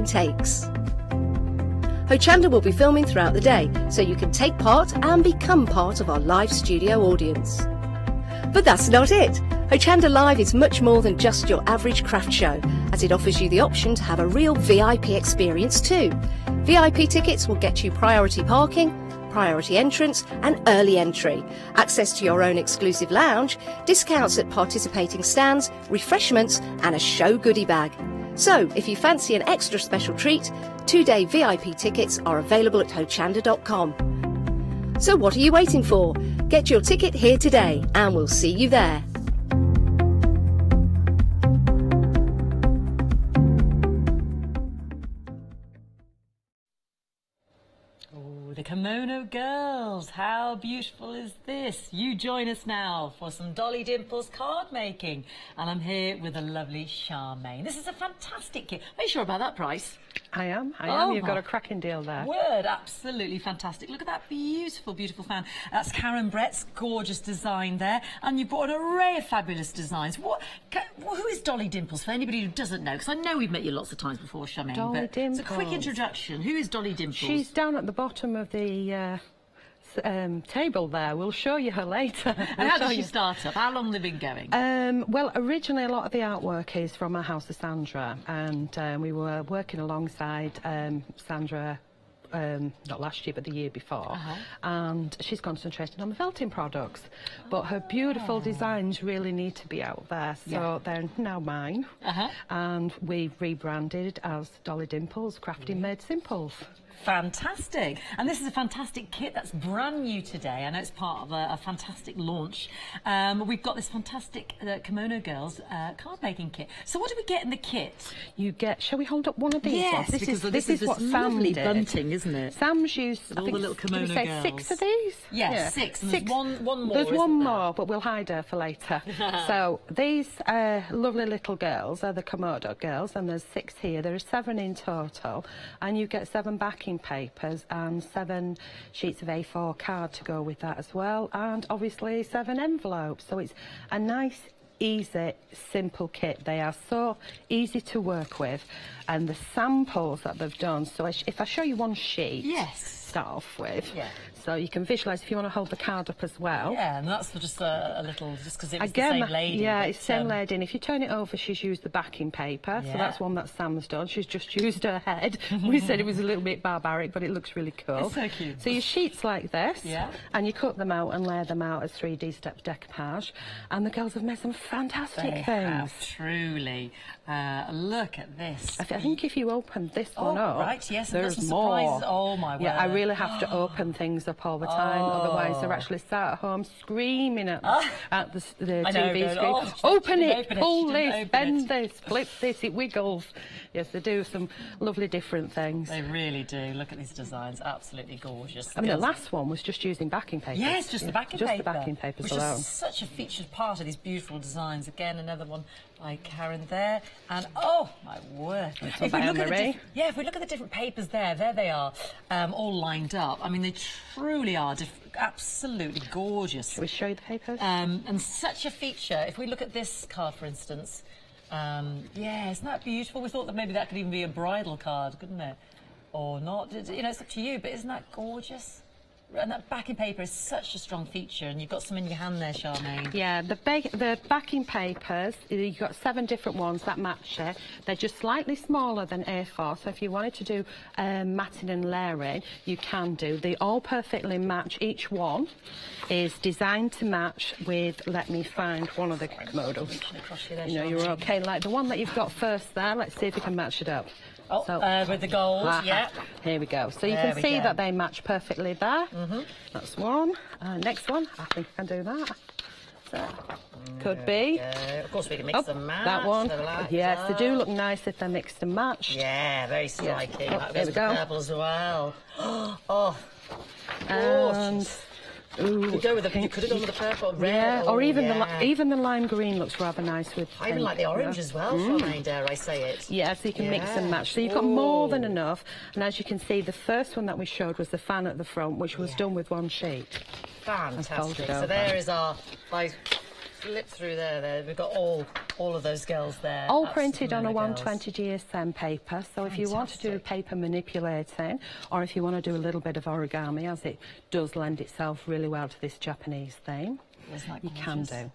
takes. Hochanda will be filming throughout the day, so you can take part and become part of our live studio audience. But that's not it. Hochanda Live is much more than just your average craft show, as it offers you the option to have a real VIP experience too. VIP tickets will get you priority parking, priority entrance and early entry, access to your own exclusive lounge, discounts at participating stands, refreshments and a show goodie bag. So, if you fancy an extra special treat, 2-day VIP tickets are available at Hochanda.com. So what are you waiting for? Get your ticket here today and we'll see you there. The Kimono Girls, how beautiful is this? You join us now for some Dolly Dimples card making, and I'm here with the lovely Charmaine. This is a fantastic kit. Are you sure about that price? I am. You've got a cracking deal there. Word, absolutely fantastic. Look at that beautiful, beautiful fan. That's Karen Brett's gorgeous design there, and you brought an array of fabulous designs. Who is Dolly Dimples, for anybody who doesn't know? Because I know we've met you lots of times before, Charmaine. Dolly Dimples. It's a quick introduction. Who is Dolly Dimples? She's down at the bottom of the table there. We'll show you her later. And how did she start up? How long have they been going? Well, originally a lot of the artwork is from our house of Sandra, and we were working alongside Sandra not last year but the year before, and she's concentrating on the felting products, but her beautiful designs really need to be out there, so they're now mine, and we've rebranded as Dolly Dimples Crafting Made Simples. Fantastic. And this is a fantastic kit that's brand new today. I know it's part of a fantastic launch. We've got this fantastic Kimono Girls card making kit. So what do we get in the kit? You get, shall we hold up one of these? Yes, ones? this is what Sam did. Bunting, isn't it? Sam's used, all the little Kimono Girls. 6 of these? Yes, 6. And there's one more. There's one more, but we'll hide her for later. So these lovely little girls are the Kimono Girls, and there's 6 here. There are 7 in total, and you get 7 backing papers and 7 sheets of A4 card to go with that as well, and obviously 7 envelopes. So it's a nice, easy, simple kit. They are so easy to work with, and the samples that they've done. So if I show you one sheet, start off with, so you can visualise if you want to hold the card up as well. Yeah, and that's just a little, just because it was the same lady. Yeah, it's the same lady, and if you turn it over, she's used the backing paper, so that's one that Sam's done. She's just used her head. We said it was a little bit barbaric, but it looks really cool. It's so cute. So your sheets like this, and you cut them out and layer them out as 3D step decoupage, and the girls have made some fantastic things. Have, truly. Look at this. I think if you open this one up, right, yes, there's some more. Surprises. Oh my word. Yeah, I really have to open things up all the time, otherwise they're actually sat at home screaming at the TV screen. Open it, pull this, bend this, flip this, it wiggles. Yes, they do some lovely different things. They really do. Look at these designs, absolutely gorgeous. I mean, the last one was just using backing papers. Yes, just the backing paper. Just the backing papers alone. Which is such a featured part of these beautiful designs. Again, another one by Karen there. And oh my word. If we look at the different papers there they are, all lined up. I mean, they truly are absolutely gorgeous. Shall we show you the papers? And such a feature. If we look at this card, for instance, yeah, isn't that beautiful? We thought that maybe that could even be a bridal card, couldn't it? Or not. You know, it's up to you, but isn't that gorgeous? And that backing paper is such a strong feature, and you've got some in your hand there, Charmaine. Yeah, the backing papers, you've got 7 different ones that match it. They're just slightly smaller than A4, so if you wanted to do matting and layering, you can do. They all perfectly match. Each one is designed to match with, let me find one of the Kimonos. You know, you're okay. Like the one that you've got first there, let's see if we can match it up. Oh, so, with the gold, Here we go. So you can see that they match perfectly there. That's one. Next one, I think I can do that. So, could be. Of course, we can mix and match. That one. Yes, they do look nice if they're mixed and matched. Yeah, very striking. There we go. Purple as well. Oh, and you could have gone with the purple or red. Yeah, or even the lime green looks rather nice with. I even like the orange as well, Charmaine, dare I say it. Yeah, so you can mix and match. So you've got more than enough. And as you can see, the first one that we showed was the fan at the front, which was done with 1 sheet. Fantastic. So there is our, if I flip through there, we've got all all of those girls there. All That's printed on a Kimono Girls. 120 GSM paper. So if you want to do paper manipulating, or if you want to do a little bit of origami, as it does lend itself really well to this Japanese theme, you can do.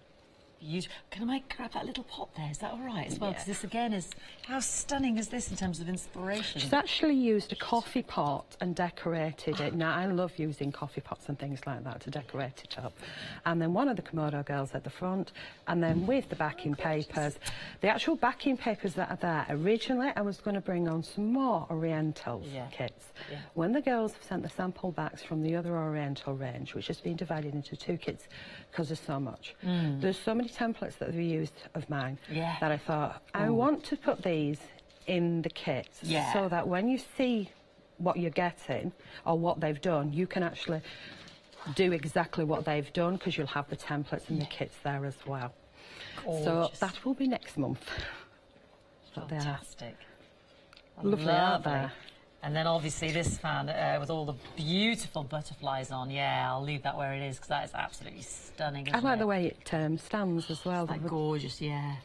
Can I grab that little pot there? Is that all right as well? Because this again is, how stunning is this in terms of inspiration? She's actually used a coffee pot and decorated it. Now, I love using coffee pots and things like that to decorate it up. And then one of the Kimono Girls at the front, and then with the backing papers. The actual backing papers that are there, originally I was going to bring on some more Orientals kits. Yeah. When the girls have sent the sample backs from the other Oriental range, which has been divided into 2 kits because there's so much. There's so many templates that they've used of mine that I thought, I want to put these in the kits so that when you see what you're getting or what they've done, you can actually do exactly what they've done because you'll have the templates and the kits there as well. Gorgeous. So that will be next month. Fantastic. Lovely out there. And then obviously this fan with all the beautiful butterflies on. Yeah, I'll leave that where it is because that is absolutely stunning. I like the way it stands as well. Like gorgeous, yeah.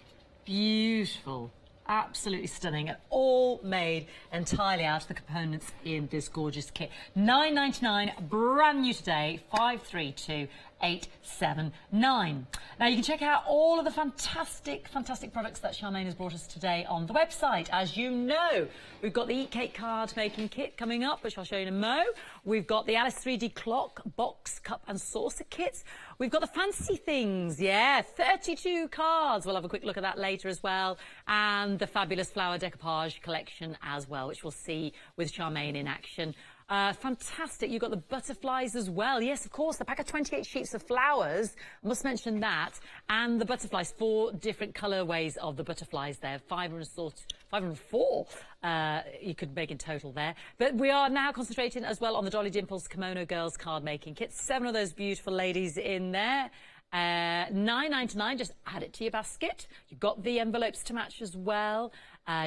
Beautiful. Absolutely stunning, and all made entirely out of the components in this gorgeous kit. $9.99, brand new today, 532879. Now you can check out all of the fantastic products that Charmaine has brought us today on the website. As you know, we've got the Eat Cake card making kit coming up, which I'll show you in a mo. We've got the Alice 3D clock, box, cup and saucer kits. We've got the fancy things, 32 cards. We'll have a quick look at that later as well. And the fabulous flower decoupage collection as well, which we'll see with Charmaine in action. Fantastic. You've got the butterflies as well. Yes, of course, the pack of 28 sheets of flowers. I must mention that. And the butterflies, 4 different colourways of the butterflies there. 504 you could make in total there. But we are now concentrating as well on the Dolly Dimples Kimono Girls card making kit. 7 of those beautiful ladies in there. $9.99, just add it to your basket. You've got the envelopes to match as well.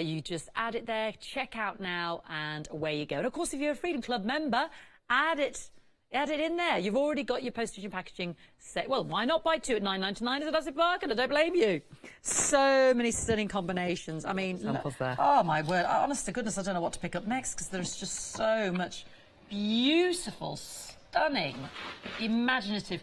You just add it there, check out now, and away you go. And of course, if you're a Freedom Club member, add it in there. You've already got your postage and packaging set. Well, why not buy 2 at $9.99 as a massive bargain? I don't blame you. So many stunning combinations. I mean, samples there. Oh my word! Honest to goodness, I don't know what to pick up next because there's just so much beautiful, stunning, imaginative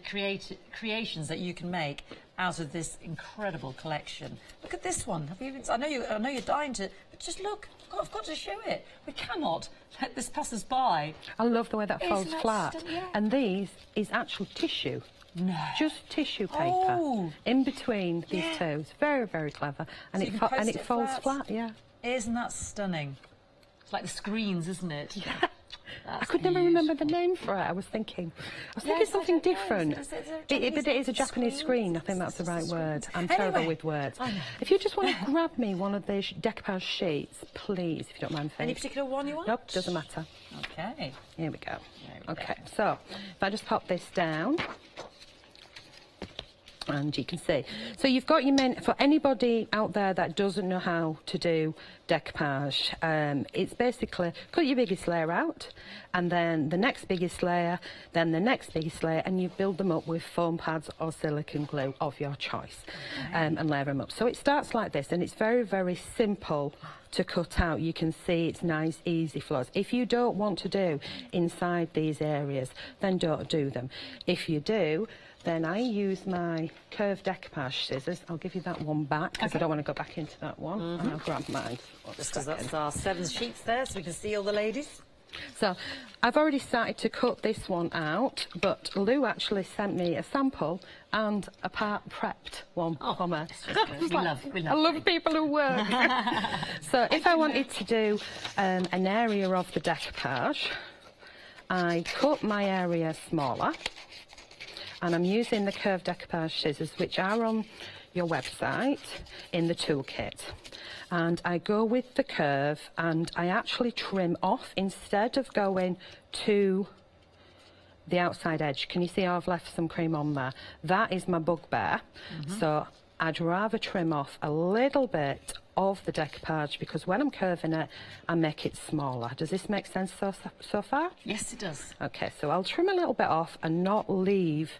creations that you can make out of this incredible collection. Look at this one. Have you even, I know you're dying to, but just look. I've got to show it. We cannot let this pass us by. I love the way that folds flat. And these is actual tissue. No. Just tissue paper in between these two. It's very, very clever. And so it folds flat, Isn't that stunning? It's like the screens, isn't it? Yeah. I could never remember the name for it. I was thinking something different. But it is a Japanese screen. I think that's the right word. I'm terrible with words. If you just want to grab me one of the decoupage sheets, please, if you don't mind. Any particular one you want? Nope, doesn't matter. Okay. Here we go. Okay, so if I just pop this down. And you can see. So you've got your for anybody out there that doesn't know how to do decoupage, it's basically cut your biggest layer out, and then the next biggest layer, then the next biggest layer, and you build them up with foam pads or silicone glue of your choice, and layer them up. So it starts like this, and it's very, very simple to cut out. You can see it's nice, easy flows. If you don't want to do inside these areas, then don't do them. If you do, then I use my curved decoupage scissors. I'll give you that one back because I don't want to go back into that one. And I'll grab mine. Just because that's our 7 sheets there, so we can see all the ladies. So I've already started to cut this one out, but Lou actually sent me a sample and a part prepped one for me. We I love people who work. So if I wanted to do an area of the decoupage, I cut my area smaller. And I'm using the curved decoupage scissors, which are on your website in the toolkit. And I go with the curve, and I actually trim off instead of going to the outside edge. Can you see how I've left some cream on there? That is my bugbear. So I'd rather trim off a little bit of the decoupage, because when I'm curving it, I make it smaller. Does this make sense so far? Yes, it does. Okay, so I'll trim a little bit off and not leave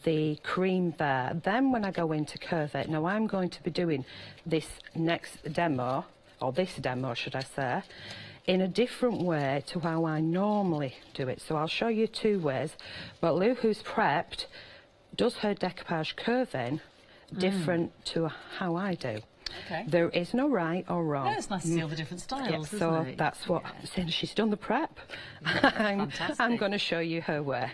the cream there. Then when I go in to curve it, now I'm going to be doing this next demo, or this demo should I say, in a different way to how I normally do it. So I'll show you 2 ways, but Lou, who's prepped, does her decoupage curving different to how I do. Okay. There is no right or wrong. Yeah, it's nice to see all the different styles, so isn't it? that's what, since she's done the prep, I'm going to show you her way.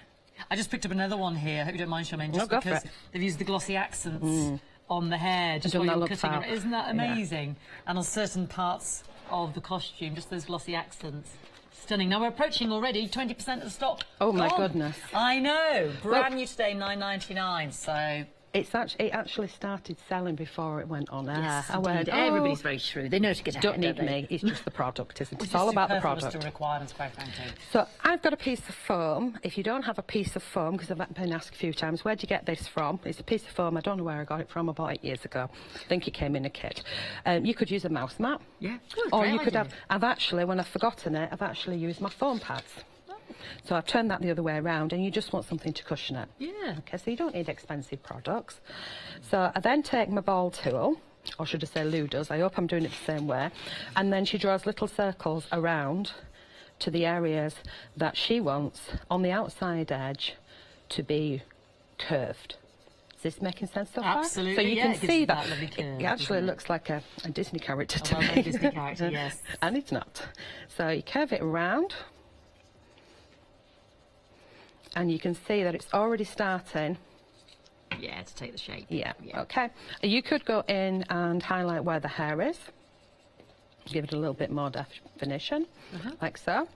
I just picked up another one here. I hope you don't mind, Charmaine, just because they've used the glossy accents on the hair, just while you're cutting it. Isn't that amazing? And on certain parts of the costume, just those glossy accents. Stunning. Now we're approaching already 20% of the stock. Oh my goodness. I know. Brand new today, $9.99. So it actually started selling before it went on air. Yes, I went, everybody's very shrewd. They know to get ahead. Don't need me. It's just the product, isn't it? It's all about the product. Still requirements, quite frankly. So I've got a piece of foam. If you don't have a piece of foam, because I've been asked a few times, where'd you get this from? It's a piece of foam. I don't know where I got it from. I bought it years ago. I think it came in a kit. You could use a mouse mat. Yeah. Or you could have. I've actually, when I've forgotten it, I've actually used my foam pads. So I've turned that the other way around, and you just want something to cushion it. Yeah. Okay, so you don't need expensive products. So I then take my ball tool, or should I say Lou does. I hope I'm doing it the same way. And then she draws little circles around to the areas that she wants on the outside edge to be curved. Is this making sense so far? Absolutely. So you can see that. Lovely curve, it actually looks like a Disney character to well, me. a Disney character, yes. And it's not. So you curve it around. And you can see that it's already starting. Yeah, to take the shape. Yeah, okay. You could go in and highlight where the hair is. Give it a little bit more definition, like so.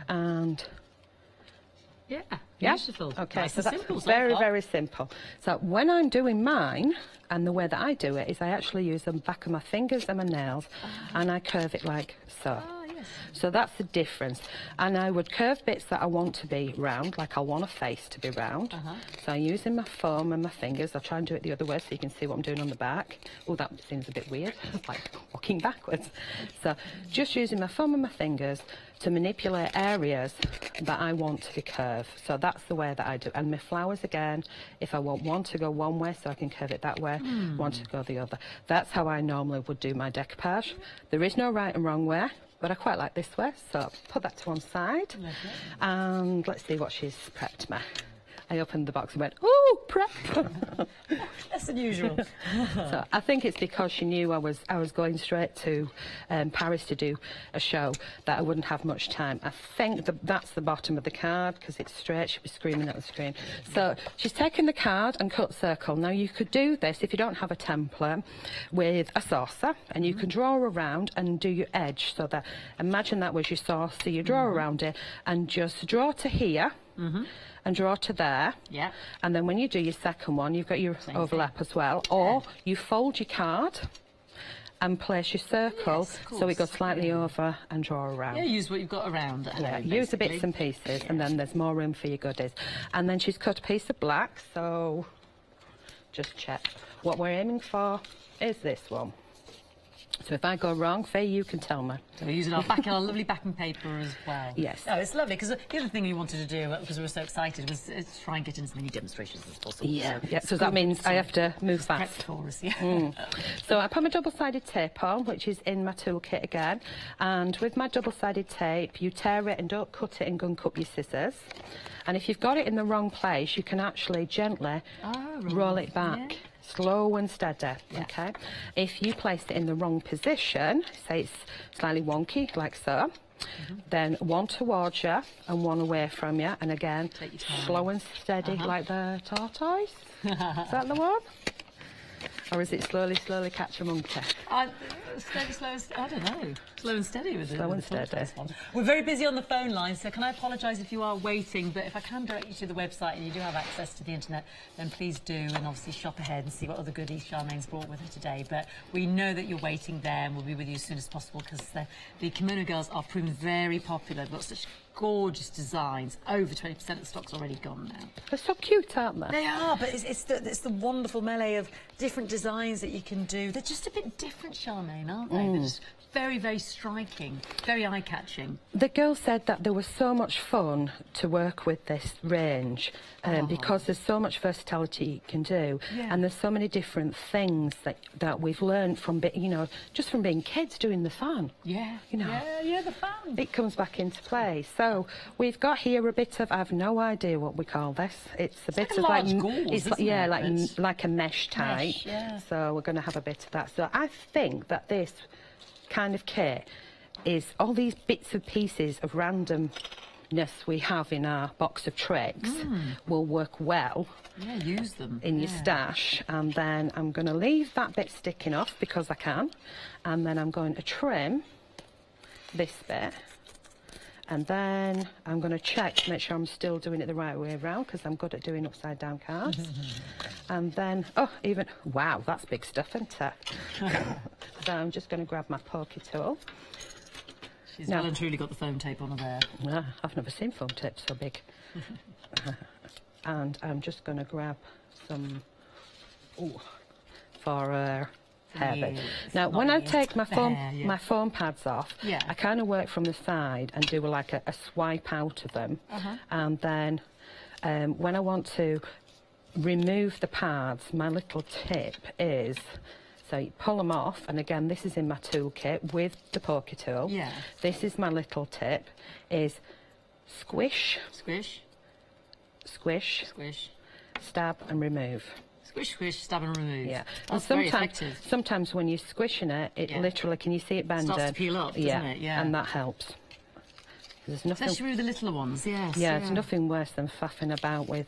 And yeah, yeah, beautiful. okay, Nice so and that's simple, very, very simple. So when I'm doing mine, and the way that I do it is I actually use the back of my fingers and my nails, and I curve it like so. So that's the difference. And I would curve bits that I want to be round, like I want a face to be round. So I'm using my foam and my fingers. I'll try and do it the other way so you can see what I'm doing on the back. Oh, that seems a bit weird. It's like walking backwards. So just using my foam and my fingers to manipulate areas that I want to be curved. So that's the way that I do. And my flowers again, if I want one to go one way so I can curve it that way, one to go the other. That's how I normally would do my decoupage. There is no right and wrong way, but I quite like this way, so put that to one side. And let's see what she's prepped me. I opened the box and went, ooh, prep! Less than usual. So I think it's because she knew I was going straight to Paris to do a show, that I wouldn't have much time. I think that's the bottom of the card, because it's straight, she'll be screaming at the screen. So she's taken the card and cut circle. Now you could do this, if you don't have a template, with a saucer, and you can draw around and do your edge. So that, imagine that was your saucer, you draw around it, and just draw to here, and draw to there. Yeah. And then when you do your second one, you've got your overlap as well. Or you fold your card and place your circle so it goes slightly over and draw around. Yeah, use what you've got around at home, use the basically. bits and pieces, and then there's more room for your goodies. And then she's cut a piece of black, so just check. What we're aiming for is this one. So if I go wrong, Faye, you can tell me. So we're using our lovely backing paper as well. Yes. No, it's lovely, because the other thing we wanted to do, because we were so excited, was try and get in as many demonstrations as possible. Yeah, so that means I have to move fast. Prepped for us, yeah. So I put my double-sided tape on, which is in my toolkit again. And with my double-sided tape, you tear it and don't cut it and gun cut your scissors. And if you've got it in the wrong place, you can actually gently roll it back. Slow and steady, okay? If you place it in the wrong position, say it's slightly wonky, like so, then one towards you and one away from you, and again, slow and steady, like the tortoise. Is that the one? Or is it slowly, slowly catch a monkey? Steady, slow, I don't know. Slow and steady with it. Slow and steady. We're very busy on the phone line, so can I apologise if you are waiting, but if I can direct you to the website and you do have access to the internet, then please do, and obviously shop ahead and see what other goodies Charmaine's brought with her today. But we know that you're waiting there, and we'll be with you as soon as possible, because the Kimono Girls are proving very popular. They've got such gorgeous designs. Over 20% of the stock's already gone now. They're so cute, aren't they? They are, but it's the wonderful melee of different designs that you can do. They're just a bit different, Charmaine, aren't they? They're just very, very striking, very eye-catching. The girl said that there was so much fun to work with this range because there's so much versatility you can do, and there's so many different things that we've learned from, you know, just from being kids doing the fun. Yeah, you know, yeah, the fun. It comes back into play. So we've got here a bit of, I've no idea what we call this. It's a bit of like gauze, like a mesh type. So we're going to have a bit of that. So I think that this kind of kit is all these bits and pieces of randomness we have in our box of tricks will work well. Yeah, use them in your stash. And then I'm going to leave that bit sticking off because I can, and then I'm going to trim this bit, and then I'm going to check to make sure I'm still doing it the right way around because I'm good at doing upside down cards. And then, wow, that's big stuff, isn't it? So I'm just going to grab my pokey tool. She's well and truly got the foam tape on her there. No, I've never seen foam tape so big. And I'm just going to grab some for hair bit. Now, when I take my foam pads off, I kind of work from the side and do like a swipe out of them. And then when I want to remove the pads, my little tip is, so you pull them off, and again, this is in my toolkit with the pokey tool. This is my little tip, is squish, squish, squish, squish, stab and remove. Squish, squish, stab and remove. Yeah. That's very effective. Sometimes when you're squishing it, it literally, can you see it bending? It starts to peel up, doesn't it? Yeah. And that helps. There's nothing, especially with the littler ones, yes. Yeah, it's nothing worse than faffing about with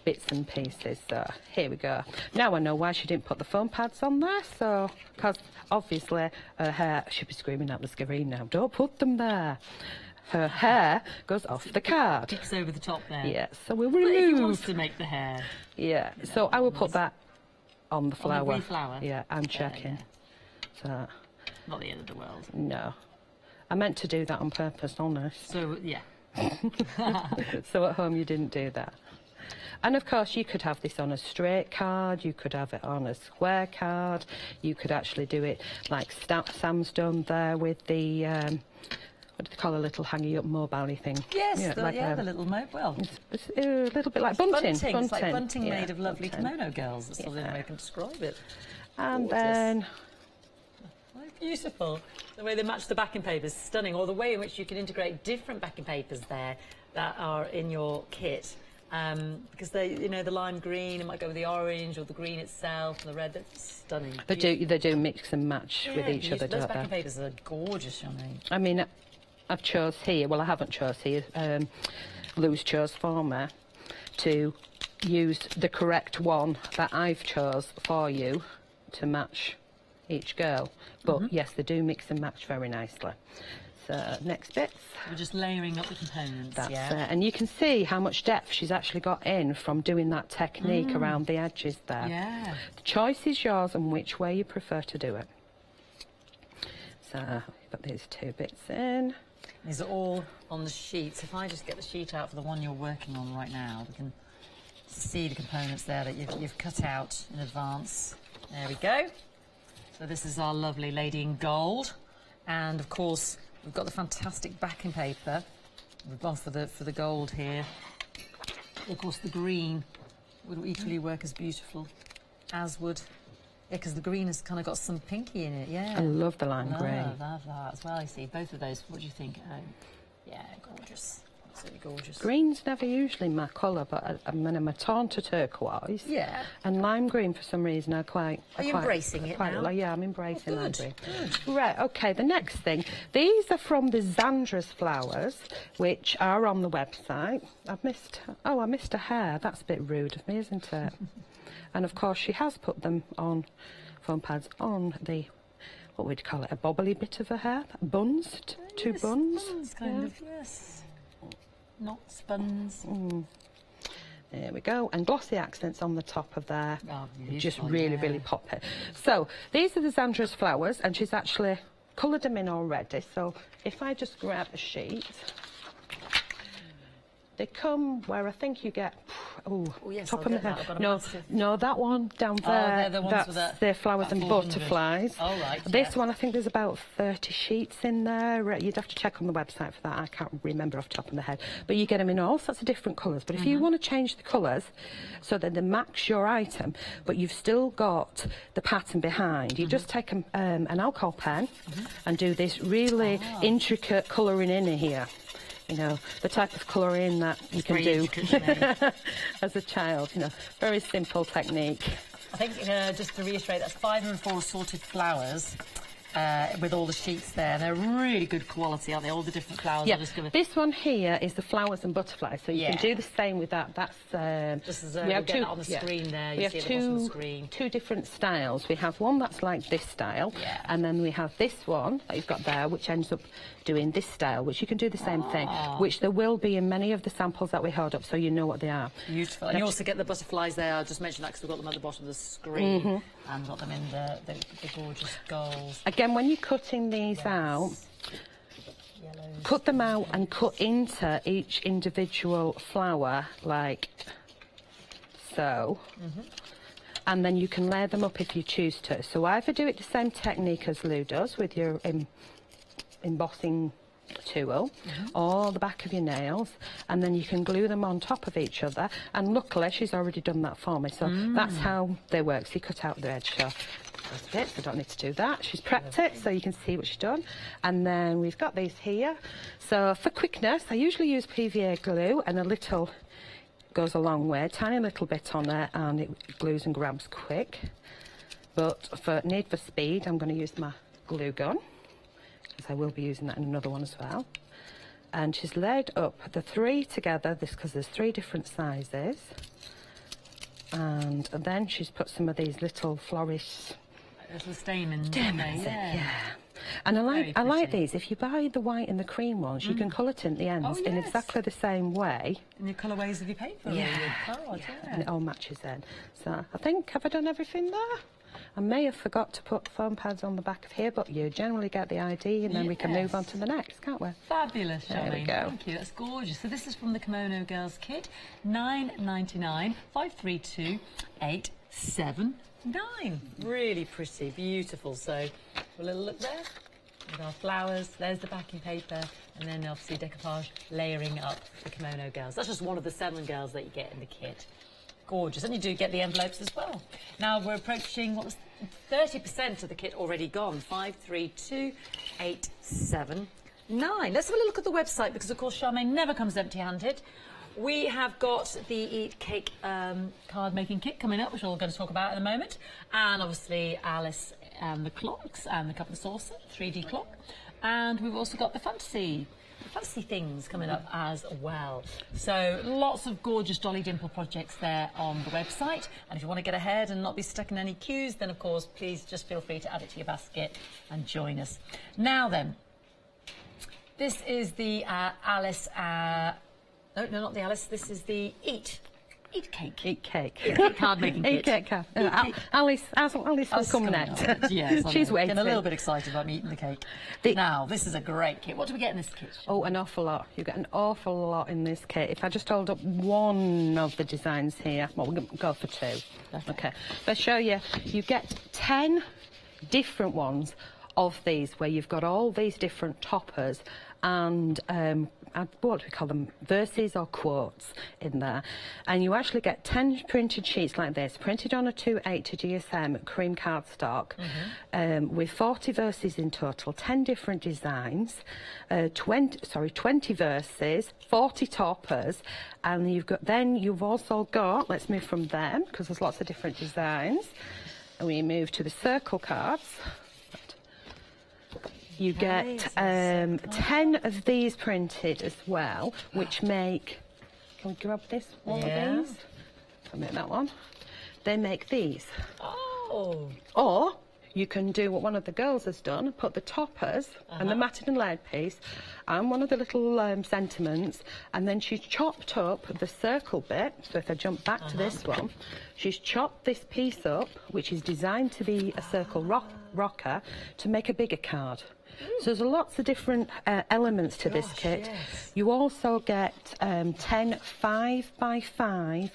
bits and pieces. So here we go. Now I know why she didn't put the foam pads on there. So, because obviously her hair, she'd be screaming at the screen now, don't put them there. Her hair goes off the card. Kicks over the top there. Yeah, so we'll remove. But if he wants to make the hair. Yeah, so I will put that on the flower. On the flower. Yeah, and checking. So. Not the end of the world. No. I meant to do that on purpose, honest. So, yeah. So at home you didn't do that. And of course you could have this on a straight card, you could have it on a square card, you could actually do it like Sam's done there with the, what do they call a little hanging up mobile-y thing? Yes, the little mobile. It's a little bit like bunting. It's like bunting made of lovely kimono girls. That's the only way I can describe it. And then... Oh, beautiful. The way they match the backing papers, stunning. Or the way in which you can integrate different backing papers there that are in your kit. Because they, you know, the lime green, it might go with the orange or the green itself, and the red. That's stunning. They do mix and match with each other, don't they? Those backing papers are gorgeous, aren't they? I mean, I've chose here. Well, I haven't chose here. Lou's chose for me to use the correct one that I've chose for you to match each girl. But yes, they do mix and match very nicely. So next bits. We're just layering up the components. That's it. And you can see how much depth she's actually got in from doing that technique around the edges there. Yeah. The choice is yours and which way you prefer to do it. So we've got these two bits in. These are all on the sheets. If I just get the sheet out for the one you're working on right now, we can see the components there that you've cut out in advance. There we go. So this is our lovely lady in gold, and of course we've got the fantastic backing paper. We've gone for the gold here. Of course the green would equally work as beautiful, as would, because the green has kind of got some pinky in it. Yeah, I love the lime green. Love that as well. I see both of those. What do you think? Yeah, gorgeous. Absolutely gorgeous. Green's never usually my colour, but I'm a Matanta turquoise. Yeah. And lime green, for some reason, Are you embracing it now? Yeah, I'm embracing lime green. Good. Right, OK, the next thing. These are from the Xandra's flowers, which are on the website. I missed a hair. That's a bit rude of me, isn't it? And, of course, she has put them on foam pads on the, what would you call it, a bobbly bit of her hair? Buns? Two buns? Buns, kind of, yes. Knots, buns. There we go. And glossy accents on the top of there. Oh, just really pop it. So these are the Xandra's flowers, and she's actually coloured them in already. So if I just grab a sheet, they come where I think you get yes, top I'll of the get that. head. I've got a No, massive- no, that one down Oh, there. they're the ones that's with that- their flowers that and 400. butterflies. Oh, right, This yes. one, I think there's about 30 sheets in there. You'd have to check on the website for that. I can't remember off the top of my head. But you get them in all sorts of different colours. But if you want to change the colours so that they match your item, but you've still got the pattern behind, you just take an alcohol pen and do this really intricate colouring in here. You know, the type of colouring that you can very do intricate, as a child, you know, very simple technique. I think, just to reiterate, that's 504 assorted flowers with all the sheets there. And they're really good quality, aren't they? All the different flowers. Yeah, I'm just gonna... this one here is the flowers and butterflies, so you can do the same with that. That's just as we'll get that on the screen there. We You have see at the bottom of the screen. two different styles. We have one that's like this style, and then we have this one that you've got there, which ends up doing this style, which you can do the same thing, which there will be in many of the samples that we hold up, so you know what they are. Beautiful. And you also get the butterflies there. I'll just mention that because we've got them at the bottom of the screen and got them in the gorgeous goals. Again, when you're cutting these out, cut them out and cut into each individual flower like so. And then you can layer them up if you choose to. So either do it the same technique as Lou does with your embossing tool or the back of your nails, and then you can glue them on top of each other, and luckily she's already done that for me, so that's how they work. So you cut out the edge, so that's a bit, so I don't need to do that. She's prepped it so you can see what she's done. And then we've got these here. So for quickness, I usually use PVA glue, and a little goes a long way, tiny little bit on there, and it glues and grabs quick. But for need for speed, I'm going to use my glue gun, because I will be using that in another one as well. And she's laid up the three together, this because there's three different sizes. And then she's put some of these little flourish Little stamens. yeah. And I like these. If you buy the white and the cream ones, you can colour tint the ends in exactly the same way. And your colourways of your paper. Yeah. Or your cards, And it all matches in. So I think, have I done everything there? I may have forgot to put foam pads on the back of here, but you generally get the ID, and then we can move on to the next, can't we? Fabulous, There we Charmaine. go. Thank you. That's gorgeous. So this is from the Kimono Girls kit. $9.99 532 879. Really pretty, beautiful. So a little look there with our flowers. There's the backing paper, and then obviously decoupage layering up the Kimono Girls. That's just one of the 7 girls that you get in the kit. Gorgeous, and you do get the envelopes as well. Now we're approaching, what was 30% of the kit already gone. 532-879. Let's have a little look at the website, because of course Charmaine never comes empty-handed. We have got the Eat Cake card making kit coming up, which we're going to talk about in a moment, and obviously Alice and the clocks and the cup and saucer 3D clock, and we've also got the fantasy things coming up as well. So lots of gorgeous Dolly Dimple projects there on the website, and if you want to get ahead and not be stuck in any queues, then of course please just feel free to add it to your basket and join us. Now then, this is the Alice, no, not the Alice, this is the Eat Cake. Eat cake. Eat Cake card making kit. Eat cake card. Alice will come next. Yes, She's waiting. Getting a little bit excited about me eating the cake. Now, this is a great kit. What do we get in this kit? Oh, an awful lot. You get an awful lot in this kit. If I just hold up one of the designs here, well, we're going to go for 2. Okay. If I show you, you get 10 different ones of these, where you've got all these different toppers and what do we call them, verses or quotes in there, and you actually get 10 printed sheets like this, printed on a 280 GSM cream cardstock, with 40 verses in total, 10 different designs, 20 verses, 40 toppers, and you've also got, let's move from them because there's lots of different designs, and we move to the circle cards. You get 10 of these printed as well, which make... Can we grab this one of these? I'll make that one. They make these. Oh! Or you can do what one of the girls has done, put the toppers and the matted and layered piece and one of the little sentiments, and then she's chopped up the circle bit. So if I jump back to this one, she's chopped this piece up, which is designed to be a circle rocker, to make a bigger card. So there's lots of different elements to this kit. Yes. You also get 10 5x5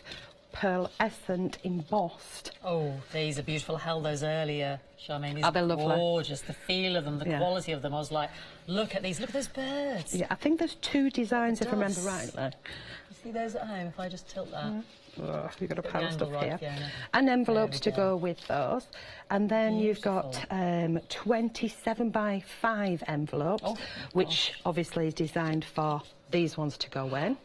pearlescent embossed. Oh, these are beautiful. I held those earlier, Charmaine. These Are they lovely? Gorgeous. The feel of them, the Yeah. quality of them. I was like, look at these. Look at those birds. Yeah, I think there's 2 designs if I remember does. rightly. You see those at home? If I just tilt that. Oh, you've got a Get the pile of angle stuff right, here. Fiona. And envelopes to There we go. go with those. And then you've got 27x5 envelopes, Oh, which obviously is designed for these ones to go in.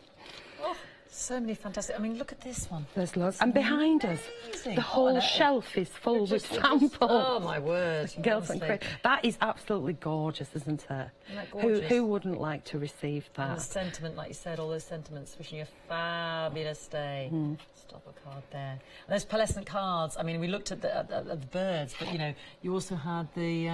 Oh, so many fantastic. I mean, look at this one. There's loads. And behind us, amazing. the Oh, I whole know. shelf is full with Just- samples. Oh, my word. Girls and honestly. That is absolutely gorgeous, isn't it? Isn't that Who gorgeous? wouldn't like to receive And the that? sentiment, like you said, all those sentiments, wishing you a fabulous day. Stop a card there. And those pearlescent cards, I mean, we looked at the birds, but, you know, you also had the...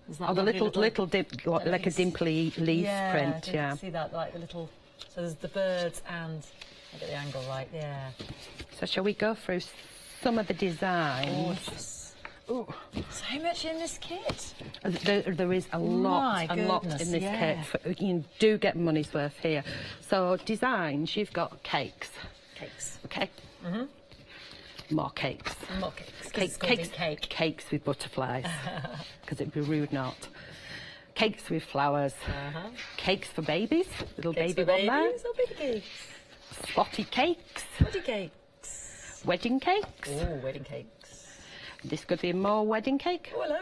is that Oh, the lovely little dip, like a dimply leaf print, did yeah. you see that, like the little... So there's the birds and... I get the angle right, yeah. So shall we go through some of the designs? Gorgeous. Ooh. So much in this kit. There is a lot, My a lot goodness, in this yeah. kit. You do get money's worth here. So designs, you've got cakes, Cakes. okay? More cakes. More cakes. 'Cause it's gotta be cake. Cakes with butterflies, because it'd be rude not. Cakes with flowers. Cakes for babies, little Cakes baby for one there. babies or baby cakes? Spotty cakes, Body cakes. wedding cakes. Oh, wedding cakes. This could be more wedding cake. Oh, hello.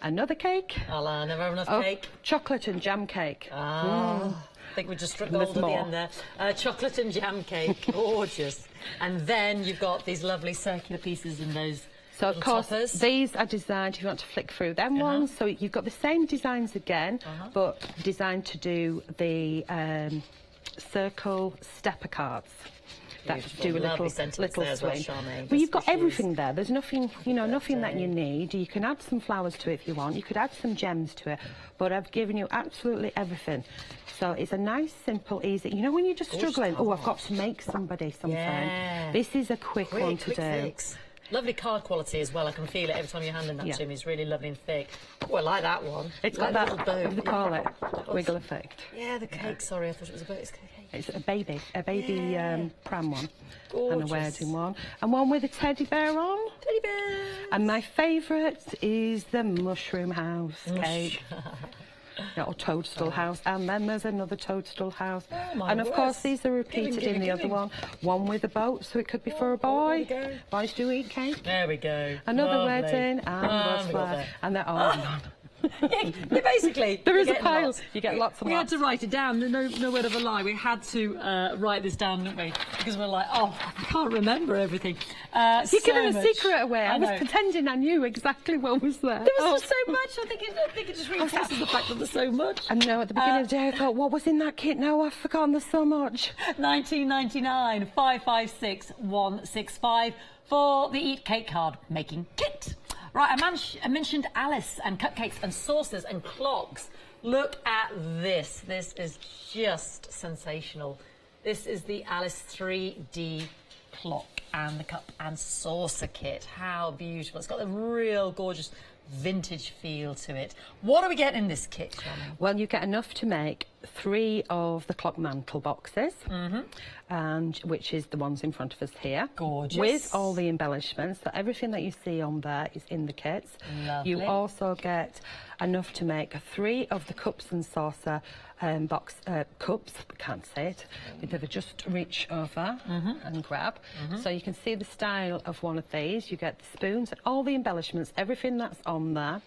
Another cake. I'll never have enough Oh, cake. chocolate and jam cake. I think we just struck And there's gold at the more. end there. Chocolate and jam cake, gorgeous. And then you've got these lovely circular pieces in those So of little course toppers. these are designed, if you want to flick through them ones, so you've got the same designs again, but designed to do the circle stepper cards. That Beautiful. do a Lovely little sentiments there as well, swing. Charmaine. Well, you've Just got wishes. everything there. There's nothing, nothing that you need. You can add some flowers to it if you want. You could add some gems to it, but I've given you absolutely everything. So it's a nice, simple, easy. You know when you're just struggling, oh, I've got to make somebody something. Yeah. This is a quick one to quick do. fix. Lovely card quality as well. I can feel it every time you're handing that Yeah. to me. It's really lovely and thick. Oh, I like that one. It's like got the that, little bow. what do they call it? Wiggle effect. Yeah, the cake. Sorry, I thought it was a bow. It's cake. It's a baby Yeah. pram one, and a Gorgeous. wedding one, and one with a teddy bear on. Teddy bear. And my favourite is the mushroom house cake. Yeah, or toadstool house, and then there's another toadstool house. Oh, my and of word. course these are repeated Giving, in the giving. other one with a boat, so it could be for a boy. there we go. Boys do eat cake. There we go. Another Lovely. wedding, and we got butterfly, there. and then Yeah, basically. there is a you're getting pile. lots. You get lots and We had lots. to write it down. No word of a lie. We had to write this down, didn't we? Because we're like, oh, I can't remember everything. You're so giving a much. secret away. I was know. pretending I knew exactly what was there. There Oh. was just so much. I think it just reinforces the fact that there's so much. And now at the beginning of the day, I thought, what was in that kit? Now I've forgotten there's so much. 1999 556 165 for the Eat Cake card making kit. Right, I mentioned Alice and cupcakes and saucers and clocks. Look at this. This is just sensational. This is the Alice 3D clock and the cup and saucer kit. How beautiful. It's got a real gorgeous vintage feel to it. What do we get in this kit, Shannon? Well, you get enough to make 3 of the clock mantle boxes, and which is the ones in front of us here. Gorgeous. With all the embellishments. So everything that you see on there is in the kits. Lovely. You also get enough to make 3 of the cups and saucer cups. I can't say it. You never just reach over and grab. So you can see the style of one of these. You get the spoons and all the embellishments, everything that's on there.